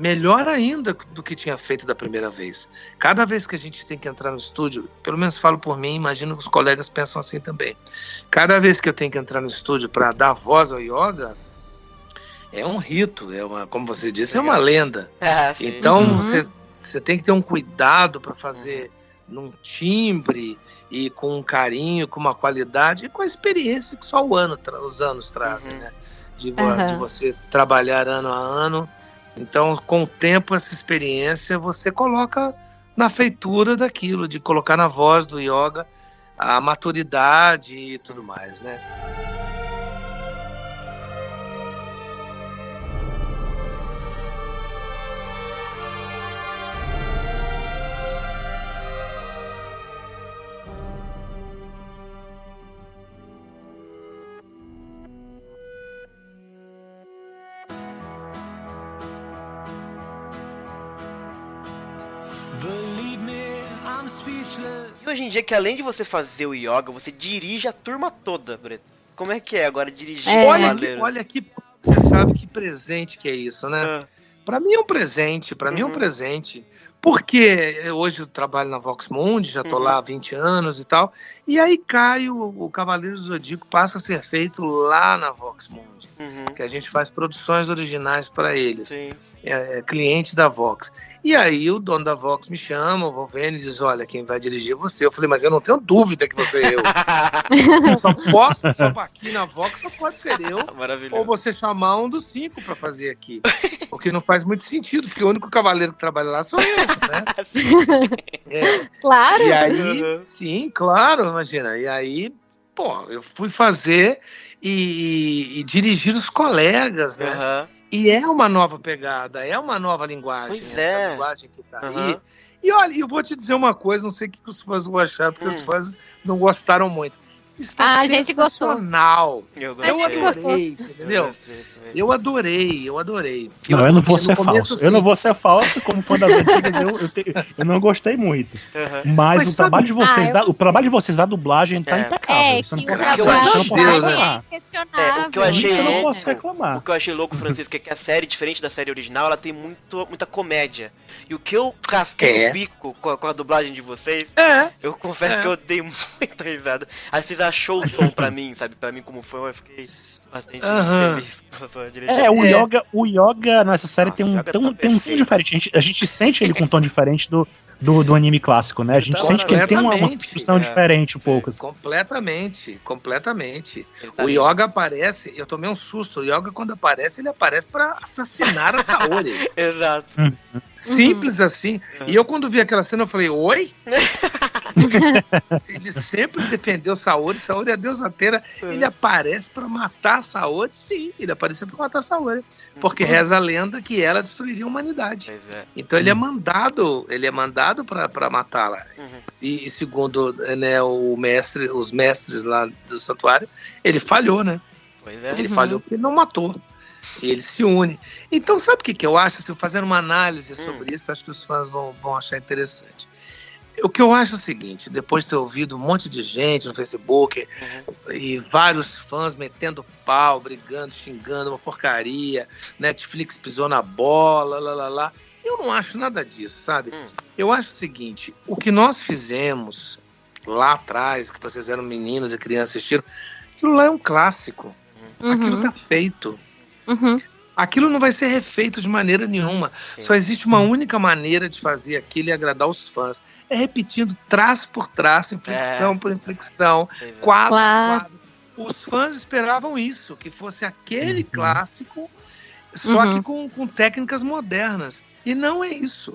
melhor ainda do que tinha feito da primeira vez. Cada vez que a gente tem que entrar no estúdio, pelo menos falo por mim, imagino que os colegas pensam assim também. Cada vez que eu tenho que entrar no estúdio para dar voz ao Yoga, é um rito, como você disse, é uma lenda. Então você tem que ter um cuidado para fazer num timbre e com um carinho, com uma qualidade e com a experiência que só os anos trazem, né? De você trabalhar ano a ano. Então, com o tempo, essa experiência você coloca na feitura daquilo, de colocar na voz do Yoga a maturidade e tudo mais, né? E hoje em dia, que além de você fazer o yoga, você dirige a turma toda, Bretas. Como é que é agora dirigir Cavaleiros? Olha que você sabe que presente que é isso, né? Pra mim é um presente, porque hoje eu trabalho na Vox Mundi, já tô lá há 20 anos e tal, e aí cai o Cavaleiro do Zodíaco, passa a ser feito lá na Vox Mundi, que a gente faz produções originais para eles. Sim. É cliente da Vox. E aí o dono da Vox me chama, eu vou vendo e diz, olha, quem vai dirigir é você. Eu falei, mas eu não tenho dúvida que você é eu. Só aqui na Vox só pode ser eu. Maravilhoso. Ou você chamar um dos 5 para fazer aqui. Porque não faz muito sentido, porque o único cavaleiro que trabalha lá sou eu, né? Claro. E aí, sim, claro, imagina. E aí, eu fui fazer e dirigir os colegas, né? E é uma nova pegada, é uma nova linguagem. Pois essa linguagem que tá aí. E olha, eu vou te dizer uma coisa, não sei o que os fãs vão achar, porque os fãs não gostaram muito. Está a gente sensacional. Eu adorei, você entendeu? Eu adorei. Não, eu não vou ser falso. Assim, eu não vou ser falso, como fã das antigas, eu não gostei muito. Mas o trabalho de vocês, o trabalho de vocês da dublagem tá impecável. Que o trabalho é questionável. O que eu achei eu não posso reclamar. O que eu achei louco, Francisco, é que a série, diferente da série original, ela tem muita comédia. E o que eu casquei o bico com a dublagem de vocês, eu confesso que eu dei muita risada. Aí vocês achou o tom pra mim, sabe? Pra mim, como foi, eu fiquei bastante feliz com a sua direção. O yoga nessa série tem um tom diferente. A gente sente ele com um tom diferente do anime clássico, né? A gente sente que ele tem uma construção diferente um pouco. Assim. Completamente. O Yoga aparece, eu tomei um susto, o Yoga quando aparece, ele aparece pra assassinar a Saori. Exato. Simples assim. E eu quando vi aquela cena, eu falei, oi? Ele sempre defendeu Saori é a deusateira, ele aparece pra matar a Saori, sim, ele apareceu pra matar a Saori, porque reza a lenda que ela destruiria a humanidade. Então ele é mandado pra matá-la. E segundo, né, os mestres lá do santuário, ele falhou, né? Ele falhou porque ele não matou. E ele se une. Então, sabe o que eu acho? Assim, fazendo uma análise sobre isso, acho que os fãs vão achar interessante. O que eu acho é o seguinte, depois de ter ouvido um monte de gente no Facebook e vários fãs metendo pau, brigando, xingando, uma porcaria, Netflix pisou na bola, eu não acho nada disso, sabe? Eu acho o seguinte, o que nós fizemos lá atrás, que vocês eram meninos e crianças assistiram, aquilo lá é um clássico. Aquilo tá feito. Aquilo não vai ser refeito de maneira nenhuma. Só existe uma única maneira de fazer aquilo e agradar os fãs. É repetindo traço por traço, inflexão por inflexão, quadro por quadro. Os fãs esperavam isso, que fosse aquele clássico, só que com técnicas modernas. E não é isso.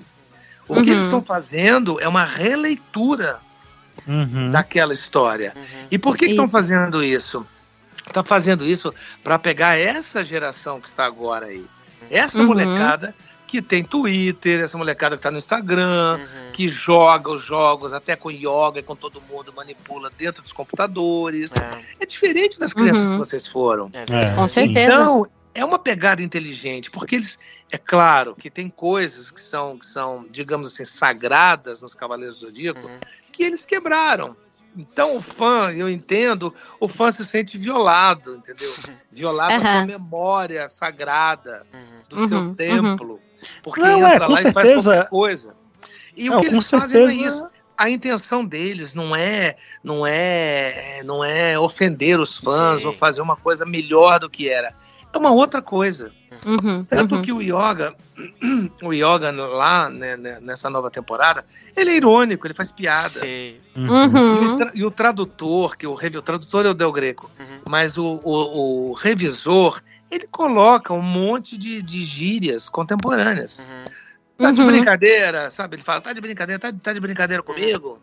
O que eles estão fazendo é uma releitura daquela história. E por que estão fazendo isso? Está fazendo isso para pegar essa geração que está agora aí. Essa molecada que tem Twitter, essa molecada que está no Instagram, que joga os jogos até com yoga, com todo mundo, manipula dentro dos computadores. É diferente das crianças que vocês foram. Com certeza. Então, é uma pegada inteligente, porque eles, é claro que tem coisas que são digamos assim, sagradas nos Cavaleiros do Zodíaco, que eles quebraram. Então o fã, eu entendo, o fã se sente violado, entendeu? Violado a sua memória sagrada do seu templo. Porque entra lá e faz qualquer coisa. E o que eles fazem é isso. A intenção deles não é ofender os fãs ou fazer uma coisa melhor do que era. É uma outra coisa. Tanto que o yoga lá, né, nessa nova temporada, ele é irônico, ele faz piada. E o tradutor, o tradutor é o Del Greco, mas o revisor, ele coloca um monte de gírias contemporâneas. Tá de brincadeira, sabe? Ele fala, tá de brincadeira, tá de brincadeira comigo?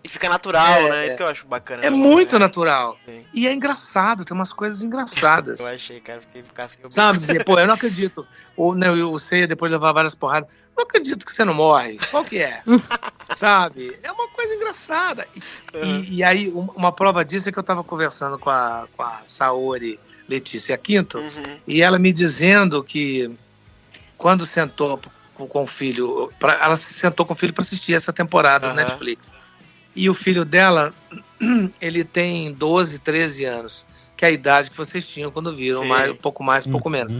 E fica natural, né? Isso que eu acho bacana. É muito natural. Sim. E é engraçado, tem umas coisas engraçadas. Eu achei, cara. Fiquei Sabe, dizer, pô, eu não acredito. Ou né, o Seiya depois de levar várias porradas. Não acredito que você não morre. Qual que é? Sabe? É uma coisa engraçada. E aí, uma prova disso é que eu tava conversando com a Saori Letícia Quinto, e ela me dizendo que quando sentou com o filho, ela se sentou com o filho para assistir essa temporada do Netflix. E o filho dela, ele tem 12, 13 anos, que é a idade que vocês tinham quando viram, um pouco mais, um pouco menos.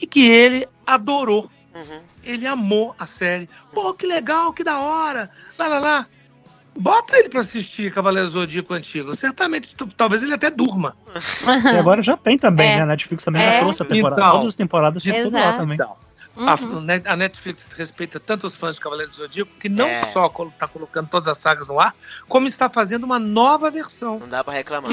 E que ele adorou. Ele amou a série. Pô, que legal, que da hora. Lá. Bota ele pra assistir Cavaleiro Zodíaco antigo. Certamente, talvez ele até durma. E agora já tem também, né? A Netflix também já trouxe a temporada. Então, todas as temporadas de tudo lá também. Então, a Netflix respeita tanto os fãs de Cavaleiro do Zodíaco que não só está colocando todas as sagas no ar, como está fazendo uma nova versão. Não dá pra reclamar.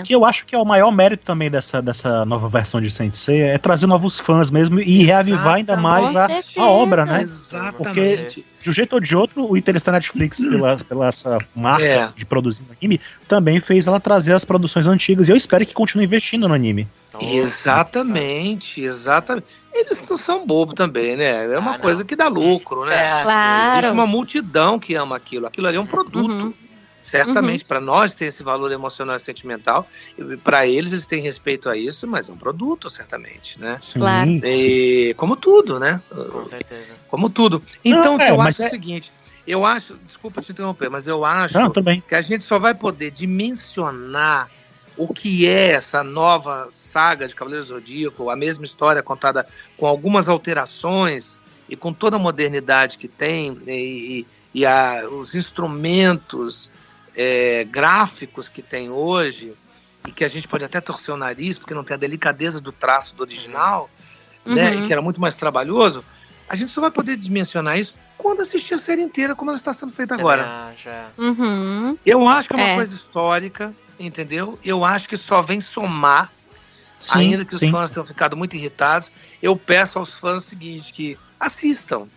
Eu acho que é o maior mérito também dessa nova versão de Saint Seiya é trazer novos fãs mesmo e reavivar ainda mais a obra, né? Exatamente. Porque, de um jeito ou de outro, o interesse da Netflix pela essa marca de produzir anime também fez ela trazer as produções antigas e eu espero que continue investindo no anime. Exatamente. Eles não são bobos também, né? É uma coisa que dá lucro, né? Claro. Existe uma multidão que ama aquilo. Aquilo ali é um produto. Certamente, para nós tem esse valor emocional e sentimental. Para eles têm respeito a isso, mas é um produto, certamente, né? Sim, claro. E, como tudo, né? Com certeza. Como tudo. Então, Não, eu acho o seguinte. Eu acho, desculpa te interromper, mas eu acho que a gente só vai poder dimensionar o que é essa nova saga de Cavaleiro Zodíaco, a mesma história contada com algumas alterações e com toda a modernidade que tem e os instrumentos gráficos que tem hoje e que a gente pode até torcer o nariz porque não tem a delicadeza do traço do original, né, e que era muito mais trabalhoso, a gente só vai poder dimensionar isso quando assistir a série inteira como ela está sendo feita agora. Eu acho que é uma coisa histórica, entendeu? Eu acho que só vem somar, ainda que os fãs tenham ficado muito irritados. Eu peço aos fãs o seguinte, que assistam.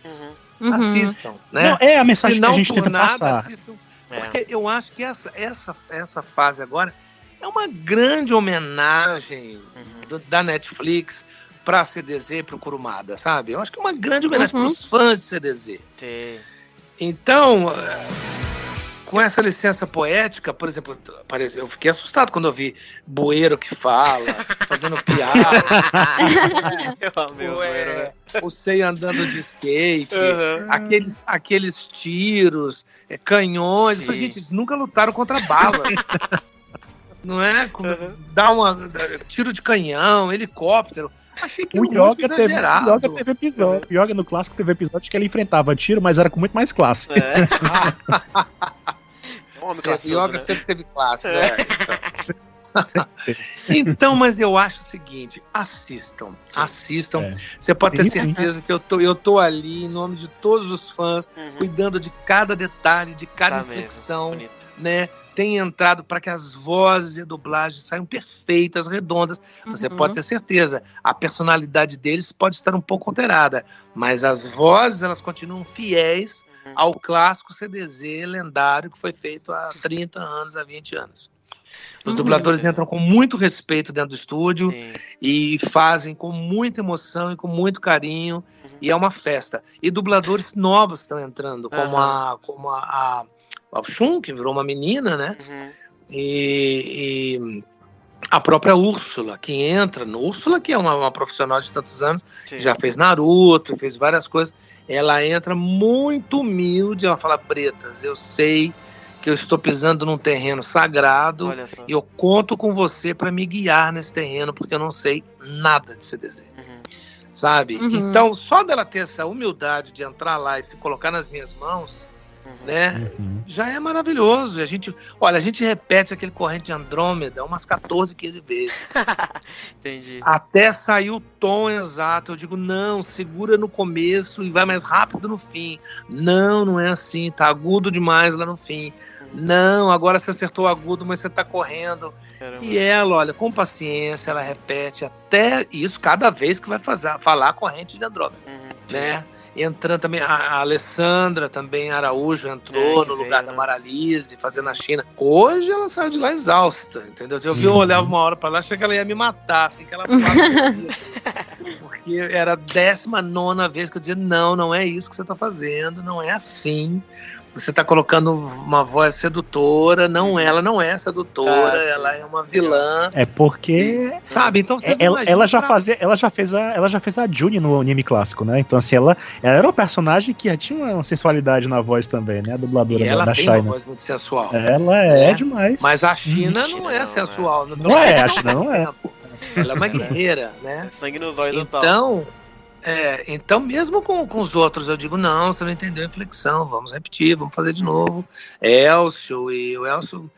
Assistam, né? Não, é a mensagem que a gente tenta nada, passar. Assistam, porque eu acho que essa fase agora é uma grande homenagem da Netflix pra CDZ, pro Kurumada, sabe? Eu acho que é uma grande homenagem pros fãs de CDZ. Sim. Então, com essa licença poética, por exemplo, eu fiquei assustado quando eu vi bueiro que fala, fazendo piada. Eu amei o bueiro, o Seiya andando de skate, aqueles tiros, canhões. Eu falei, gente, eles nunca lutaram contra balas. Não é? Tiro de canhão, helicóptero. Achei que o muito exagerado. O Yoga teve episódio. O Yoga no clássico teve episódio que ele enfrentava tiro, mas era com muito mais classe. O Yoga sempre teve classe, né? Então, mas eu acho o seguinte, assistam. Você pode ter certeza que eu tô ali em nome de todos os fãs, cuidando de cada detalhe, de cada inflexão, né? Tem entrado para que as vozes e a dublagem saiam perfeitas, redondas. Você pode ter certeza, a personalidade deles pode estar um pouco alterada, mas as vozes, elas continuam fiéis ao clássico CDZ lendário que foi feito há 30 anos, há 20 anos. Os dubladores entram com muito respeito dentro do estúdio e fazem com muita emoção e com muito carinho, e é uma festa. E dubladores novos que estão entrando, como a Shun, que virou uma menina, né? E a própria Úrsula, que entra. Úrsula, que é uma profissional de tantos anos, que já fez Naruto, fez várias coisas. Ela entra muito humilde, ela fala: Bretas, eu sei que eu estou pisando num terreno sagrado e eu conto com você para me guiar nesse terreno, porque eu não sei nada de CDZ. Sabe? Então, só dela ter essa humildade de entrar lá e se colocar nas minhas mãos, né? Já é maravilhoso. A gente repete aquele Corrente de Andrômeda umas 14, 15 vezes. Entendi. Até sair o tom exato. Eu digo, não, segura no começo e vai mais rápido no fim. Não é assim, tá agudo demais lá no fim. Não, agora você acertou o agudo, mas você tá correndo. Caramba. E ela, olha, com paciência, ela repete até isso cada vez que vai falar Corrente de Andrômeda, né? entrando também, a Alessandra também, Araújo, entrou no lugar da né? Maralise, fazendo a China. Hoje ela saiu de lá exausta, entendeu? Eu olhava uma hora pra lá, achei que ela ia me matar, assim, que ela porque era a 19ª vez que eu dizia, não é isso que você tá fazendo, não é assim. Você tá colocando uma voz sedutora, ela não é sedutora, ela é uma vilã. É porque, sabe? Então você ela já fez a Juni no anime clássico, né? Então assim, ela era uma personagem que tinha uma sensualidade na voz também, né? A dubladora e ela da tem China. Uma voz muito sensual. Ela é demais. Mas a China não é sensual. A China não é. Ela é uma guerreira, né? Sangue nos olhos Então, mesmo com os outros, eu digo, não, você não entendeu a inflexão, vamos repetir, vamos fazer de novo. Elcio, e o Elcio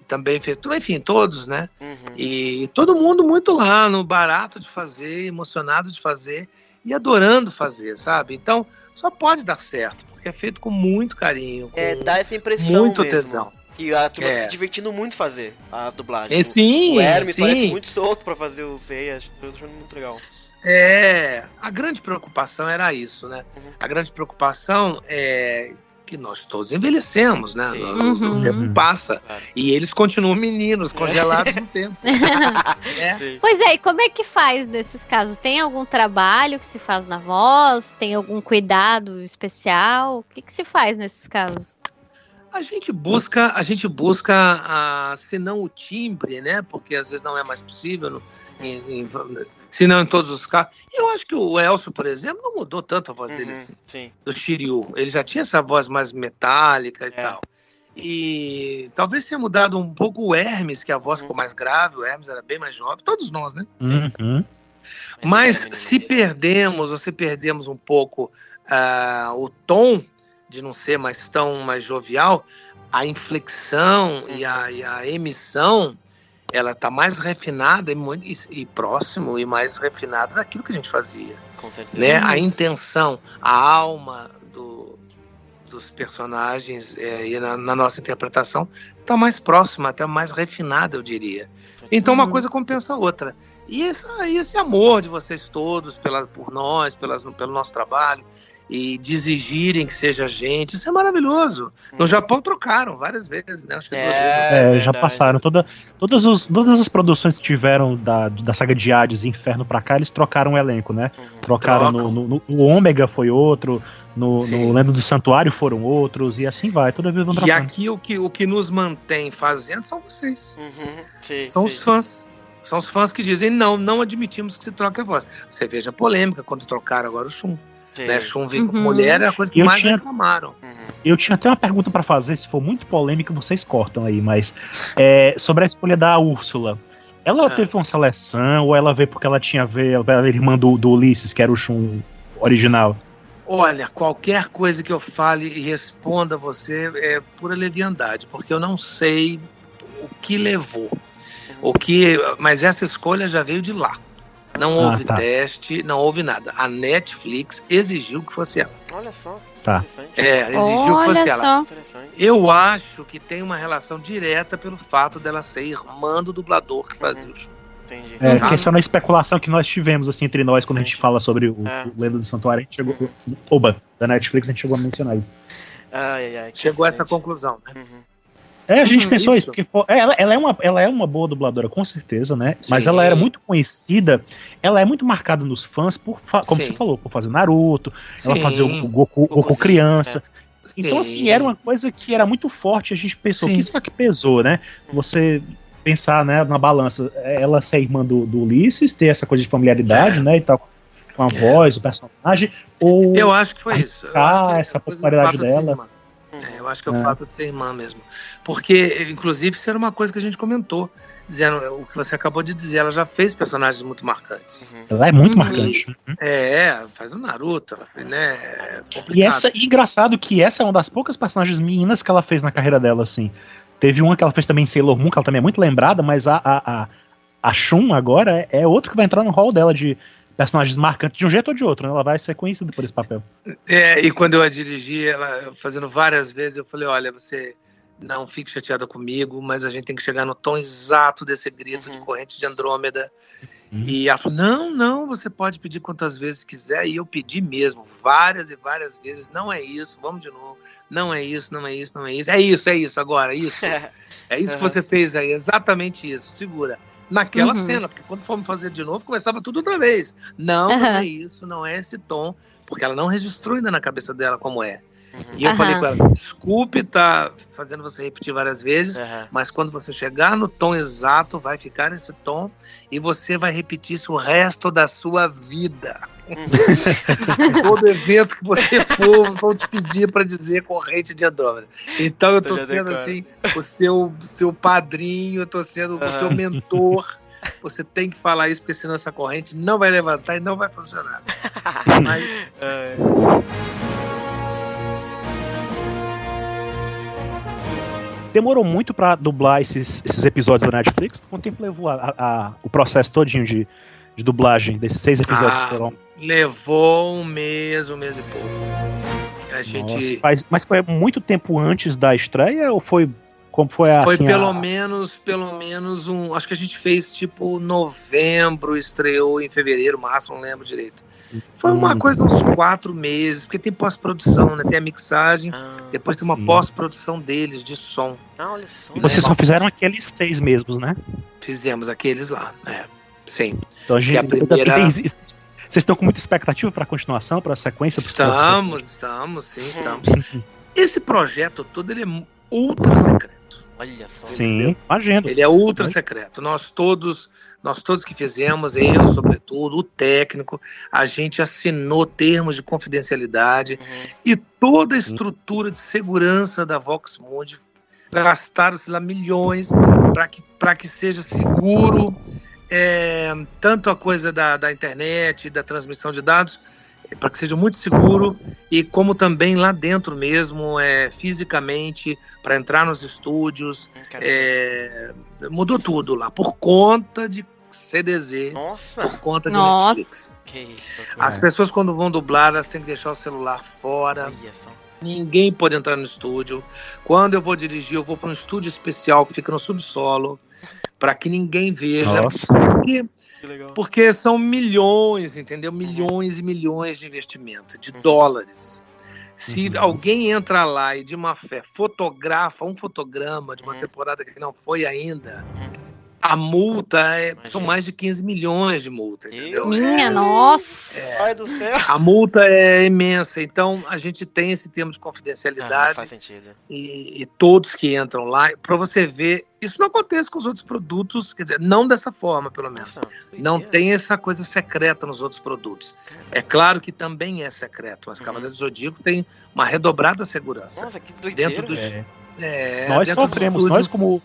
também fez, enfim, todos, né? E todo mundo muito lá, no barato de fazer, emocionado de fazer e adorando fazer, sabe? Então, só pode dar certo, porque é feito com muito carinho, com dá essa impressão muito mesmo. tesão. Que a turma tá se divertindo muito fazer a dublagem. O Hermes parece muito solto pra fazer o Seiya, eu tô achando muito legal. A grande preocupação era isso, né? A grande preocupação é que nós todos envelhecemos, né? O tempo passa. Claro. E eles continuam meninos, congelados no tempo. Pois é, e como é que faz nesses casos? Tem algum trabalho que se faz na voz? Tem algum cuidado especial? O que se faz nesses casos? A gente busca, se não o timbre, né? Porque às vezes não é mais possível, se não em todos os casos. Eu acho que o Elcio, por exemplo, não mudou tanto a voz dele assim. Sim. Do Shiryu. Ele já tinha essa voz mais metálica e tal. E talvez tenha mudado um pouco o Hermes, que a voz ficou mais grave. O Hermes era bem mais jovem. Todos nós, né? Mas se perdemos um pouco o tom de não ser mais tão mais jovial, a inflexão e a emissão, ela tá mais refinada e próximo e mais refinada daquilo que a gente fazia. Com certeza. Né? A intenção, a alma dos personagens e na nossa interpretação tá mais próxima, até mais refinada, eu diria. Então uma coisa compensa a outra. E esse amor de vocês todos por nós, pelo nosso trabalho, e de exigirem que seja a gente, isso é maravilhoso. No Japão trocaram várias vezes, né? Acho que 2 vezes. Já passaram. Todas as produções que tiveram da saga de Hades e Inferno pra cá, eles trocaram o elenco, né? Trocaram no Ômega foi outro, no Lenda do Santuário foram outros, e assim vai, toda vez vão trocando. E aqui o que nos mantém fazendo são vocês. São os fãs. São os fãs que dizem, não admitimos que se troque a voz. Você veja a polêmica quando trocaram agora o Shun. Né? Shun veio com mulher, é a coisa que mais reclamaram. Eu tinha até uma pergunta pra fazer, se for muito polêmica, vocês cortam aí, mas sobre a escolha da Úrsula. Ela teve uma seleção, ou ela veio porque ela tinha a irmã do Ulisses, que era o Shun original? Olha, qualquer coisa que eu fale e responda a você é pura leviandade, porque eu não sei o que levou. Mas essa escolha já veio de lá. Não houve teste, não houve nada. A Netflix exigiu que fosse ela. Olha só. Tá. Exigiu que fosse ela. Eu acho que tem uma relação direta pelo fato dela ser irmã do dublador que fazia o show. Entendi. Porque isso é uma especulação que nós tivemos assim, entre nós quando a gente fala sobre o Lenda do Santuário. A gente chegou. Da Netflix, a gente chegou a mencionar isso. Chegou a essa conclusão, né? A gente pensou isso, porque ela é uma boa dubladora, com certeza, né? Sim. Mas ela era muito conhecida, ela é muito marcada nos fãs por, como você falou, por fazer o Naruto, ela fazer o Goku criança. Então, assim, era uma coisa que era muito forte, a gente pensou, o que será que pesou, né? Você pensar, né, na balança, ela ser irmã do Ulisses, ter essa coisa de familiaridade, né, e tal, com a voz, o personagem, ou... Eu acho que foi isso. Eu acho que essa popularidade dela... eu acho que é o fato de ser irmã mesmo. Porque, inclusive, isso era uma coisa que a gente comentou, dizendo o que você acabou de dizer, ela já fez personagens muito marcantes. Ela é muito marcante. Faz o Naruto, ela fez, né? É complicado. E engraçado que essa é uma das poucas personagens meninas que ela fez na carreira dela, assim. Teve uma que ela fez também em Sailor Moon, que ela também é muito lembrada, mas a Shun agora é outra que vai entrar no hall dela de personagens marcantes de um jeito ou de outro, né? Ela vai ser conhecida por esse papel. E quando eu a dirigi, ela fazendo várias vezes, eu falei, olha, você não fique chateada comigo, mas a gente tem que chegar no tom exato desse grito de Corrente de Andrômeda. E ela falou, não, você pode pedir quantas vezes quiser. E eu pedi mesmo, várias e várias vezes. Não é isso, vamos de novo. Não é isso. É isso agora, isso. É isso que você fez aí, exatamente isso. Segura. Naquela cena, porque quando fomos fazer de novo, começava tudo outra vez. Não é isso, não é esse tom. Porque ela não registrou ainda na cabeça dela como é. E eu falei pra ela, desculpe tá fazendo você repetir várias vezes, mas quando você chegar no tom exato, vai ficar nesse tom e você vai repetir isso o resto da sua vida. Todo evento que você for, vão te pedir para dizer Corrente de Andrômeda. Então eu tô sendo assim, o seu padrinho, eu tô sendo o seu mentor. Você tem que falar isso, porque senão essa corrente não vai levantar e não vai funcionar. Mas... Demorou muito pra dublar esses episódios da Netflix? Quanto tempo levou o processo todinho de dublagem desses 6 episódios que foram? Levou um mês e pouco. A gente... Nossa, mas foi muito tempo antes da estreia ou foi... Como foi assim, pelo menos acho que a gente fez tipo novembro, estreou em fevereiro, março, não lembro direito. Foi uma coisa uns 4 meses, porque tem pós-produção, né? Tem a mixagem, depois tem uma pós-produção deles de som. Olha só. E vocês só fizeram aqueles 6 mesmos, né? Fizemos aqueles lá, sim. Então a gente, vocês estão com muita expectativa para a continuação, para a sequência? Estamos. Esse projeto todo ele é ultra secreto. Olha só. Sim, imagino. Ele é ultra secreto. Nós todos que fizemos, eu sobretudo, o técnico, a gente assinou termos de confidencialidade e toda a estrutura de segurança da Vox Mundi, gastaram-se lá milhões para que seja seguro, tanto a coisa da internet, da transmissão de dados, para que seja muito seguro, e como também lá dentro mesmo, fisicamente, para entrar nos estúdios, mudou tudo lá, por conta de CDZ, por conta de Netflix. As pessoas quando vão dublar, elas têm que deixar o celular fora, ninguém pode entrar no estúdio. Quando eu vou dirigir, eu vou para um estúdio especial que fica no subsolo, para que ninguém veja, porque são milhões, entendeu? Milhões e milhões de investimento, de dólares. Se alguém entra lá e de má fé fotografa um fotograma de uma temporada que não foi ainda, a multa são mais de 15 milhões de multa, entendeu? Minha nossa! Ai do céu! A multa é imensa, então a gente tem esse termo de confidencialidade. Faz sentido. E todos que entram lá, para você ver, isso não acontece com os outros produtos, quer dizer, não dessa forma, pelo menos. Não tem essa coisa secreta nos outros produtos. É claro que também é secreto, mas Cavaleiros do Zodíaco tem uma redobrada segurança. Nossa, que doideira. Dentro dos... nós sofremos, nós como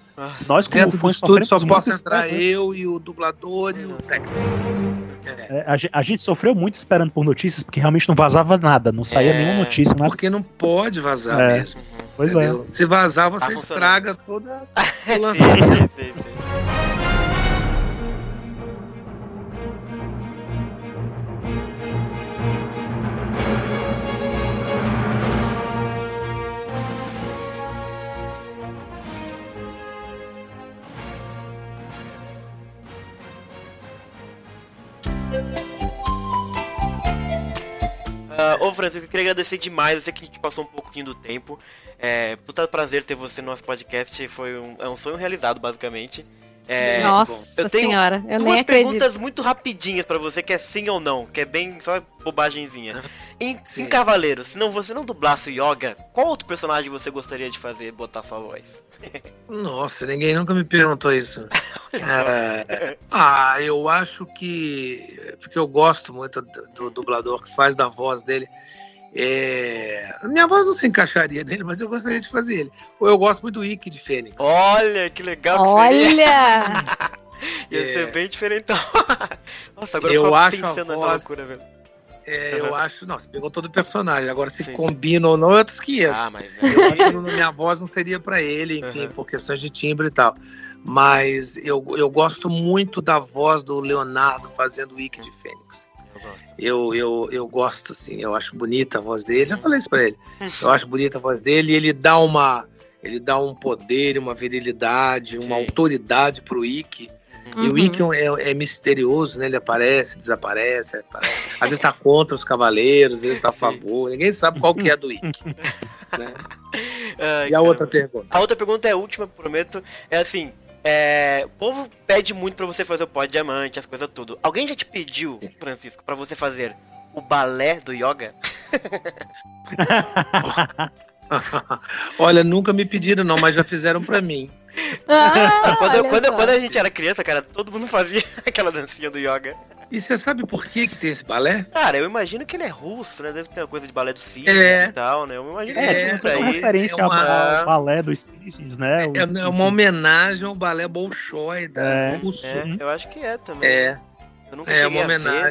dentro do estúdio só posso entrar esperando. Eu e o dublador e o técnico. A gente sofreu muito esperando por notícias, porque realmente não vazava nada, não saía nenhuma notícia. Nada. Porque não pode vazar mesmo. Pois entendeu? Se vazar, você estraga toda o lançamento. Sim. Ô Francisco, eu queria agradecer demais. Eu sei que a gente passou um pouquinho do tempo. Puta prazer ter você no nosso podcast. É um sonho realizado, basicamente. Nossa senhora, eu nem duas acredito. Perguntas muito rapidinhas pra você, que é sim ou não, que é bem só bobagenzinha. Em Cavaleiros, se você não dublasse o Yoga, qual outro personagem você gostaria de fazer, botar sua voz? Nossa, ninguém nunca me perguntou isso. Eu acho que... Porque eu gosto muito do dublador que faz da voz dele. Minha voz não se encaixaria nele, mas eu gostaria de fazer ele. Ou eu gosto muito do Ikki de Fênix. Olha, que legal que Olha! Ia ser bem diferentão. Nossa, agora eu acho pensando nessa loucura, velho. Eu acho... Não, você pegou todo o personagem. Agora, se combina ou não, é outros 500. Mas eu acho que minha voz não seria pra ele, enfim, por questões de timbre e tal. Mas eu gosto muito da voz do Leonardo fazendo o Ikki de Fênix. Eu gosto, assim, eu acho bonita a voz dele, já falei isso pra ele. Eu acho bonita a voz dele e ele dá uma ele dá um poder, uma virilidade, uma autoridade pro Ikki. E o Ikki é misterioso, né? Ele aparece, desaparece, às vezes tá contra os cavaleiros, às vezes tá a favor. Ninguém sabe qual que é do Ikki. Né? Ai, e a outra pergunta? A outra pergunta é a última, prometo. É assim, o povo pede muito pra você fazer o pó de diamante, as coisas tudo. Alguém já te pediu, Francisco, pra você fazer o balé do yoga? Olha, nunca me pediram não, mas já fizeram pra mim. Quando a gente era criança, cara, todo mundo fazia aquela dancinha do yoga. E você sabe por que tem esse balé? Cara, eu imagino que ele é russo, né? Deve ter uma coisa de balé dos cisnes e tal, né? Eu imagino que é uma referência ao balé dos cisnes, né? É uma homenagem ao balé Bolshoi da Rússia. Eu acho que é também. Eu nunca cheguei a ver, né?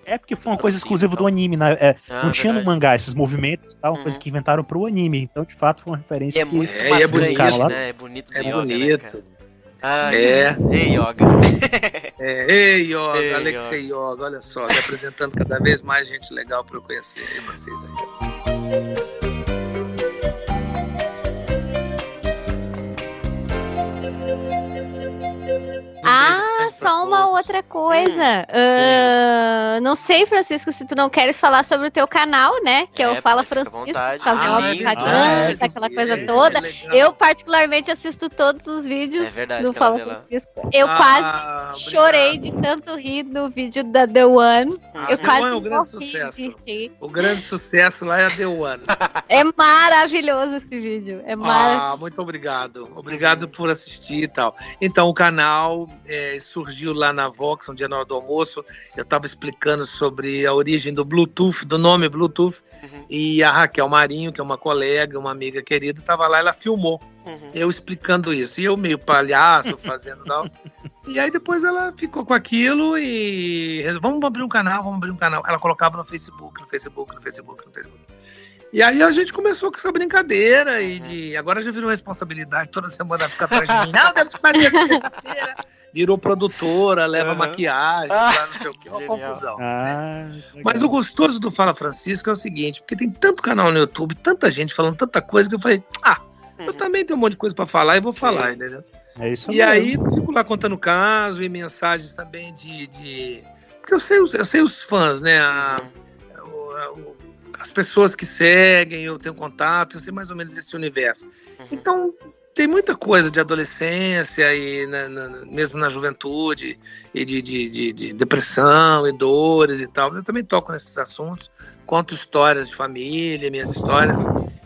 É porque foi uma coisa exclusiva do anime, né? Não tinha no mangá esses movimentos e tal, uma coisa que inventaram pro anime. Então, de fato, foi uma referência. É muito bonito, né? É bonito. É bonito. Ei, yoga. Ei, yoga, Alexei Yoga, olha só, tá apresentando cada vez mais gente legal pra eu conhecer vocês aí. Só uma outra coisa. Não sei, Francisco, se tu não queres falar sobre o teu canal, né? Que é o Fala Francisco, fazer uma propaganda, aquela coisa toda. Eu, particularmente, assisto todos os vídeos do Fala Francisco. Eu quase chorei de tanto rir no vídeo da The One. Eu quase é o grande sucesso. O grande sucesso lá é a The One. É maravilhoso esse vídeo. É maravilhoso. Muito obrigado. Obrigado por assistir e tal. Então, o canal surgiu lá na Vox, um dia na hora do almoço. Eu estava explicando sobre a origem do Bluetooth, do nome Bluetooth, e a Raquel Marinho, que é uma colega, uma amiga querida, estava lá, ela filmou eu explicando isso. E eu meio palhaço, fazendo tal. E aí depois ela ficou com aquilo e vamos abrir um canal. Ela colocava no Facebook. E aí a gente começou com essa brincadeira e agora já virou responsabilidade, toda semana fica atrás de mim. Não, temos que fazer sexta-feira. Virou produtora, leva maquiagem, não sei o que, uma confusão. Mas o gostoso do Fala Francisco é o seguinte, porque tem tanto canal no YouTube, tanta gente falando tanta coisa, que eu falei, eu também tenho um monte de coisa pra falar e vou falar, entendeu? É isso e mesmo. Aí eu fico lá contando caso e mensagens também de... Porque eu sei os fãs, né? As pessoas que seguem, eu tenho contato, eu sei mais ou menos esse universo. Então, tem muita coisa de adolescência e mesmo na juventude e de depressão e dores e tal. Eu também toco nesses assuntos, conto histórias de família, minhas histórias,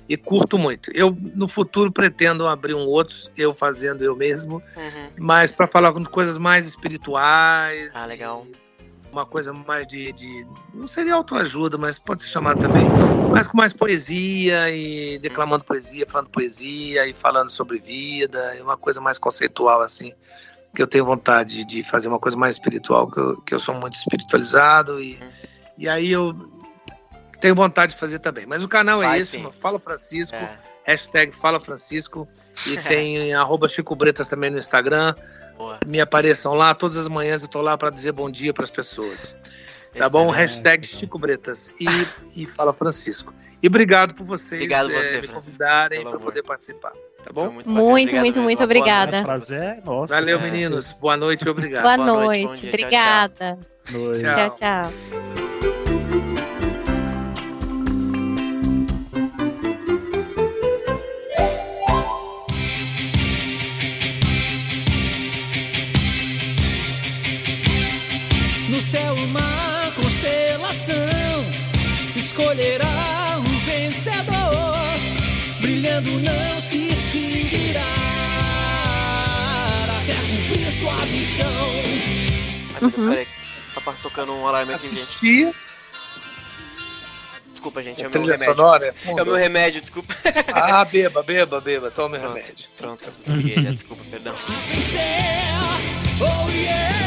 e curto muito. Eu, no futuro, pretendo abrir outros, eu fazendo eu mesmo, mas para falar com coisas mais espirituais. Legal. Uma coisa mais não seria autoajuda, mas pode ser chamado também, mas com mais poesia e declamando poesia, falando poesia e falando sobre vida, uma coisa mais conceitual assim, que eu tenho vontade de fazer uma coisa mais espiritual, que eu sou muito espiritualizado e aí eu tenho vontade de fazer também. Mas o canal é esse, Fala Francisco, hashtag Fala Francisco, e tem @Chico Bretas também no Instagram. Boa. Me apareçam lá, todas as manhãs eu tô lá para dizer bom dia para as pessoas. Tá bom? Hashtag Chico Bretas e Fala Francisco. E obrigado por vocês me convidarem para poder participar. Tá bom? Muito obrigada. Prazer, nossa. Valeu, meninos. Boa noite e obrigado. Boa noite. Obrigada. Tchau. Tchau. No céu uma constelação escolherá um vencedor, brilhando não se extinguirá até cumprir sua missão. Peraí, tá tocando um alarme aqui, gente. Desculpa, gente, é o meu trilha remédio. Sonora, é o meu remédio, desculpa. Beba, tome remédio. Pronto, liguei já, desculpa, perdão. Vencer, oh yeah!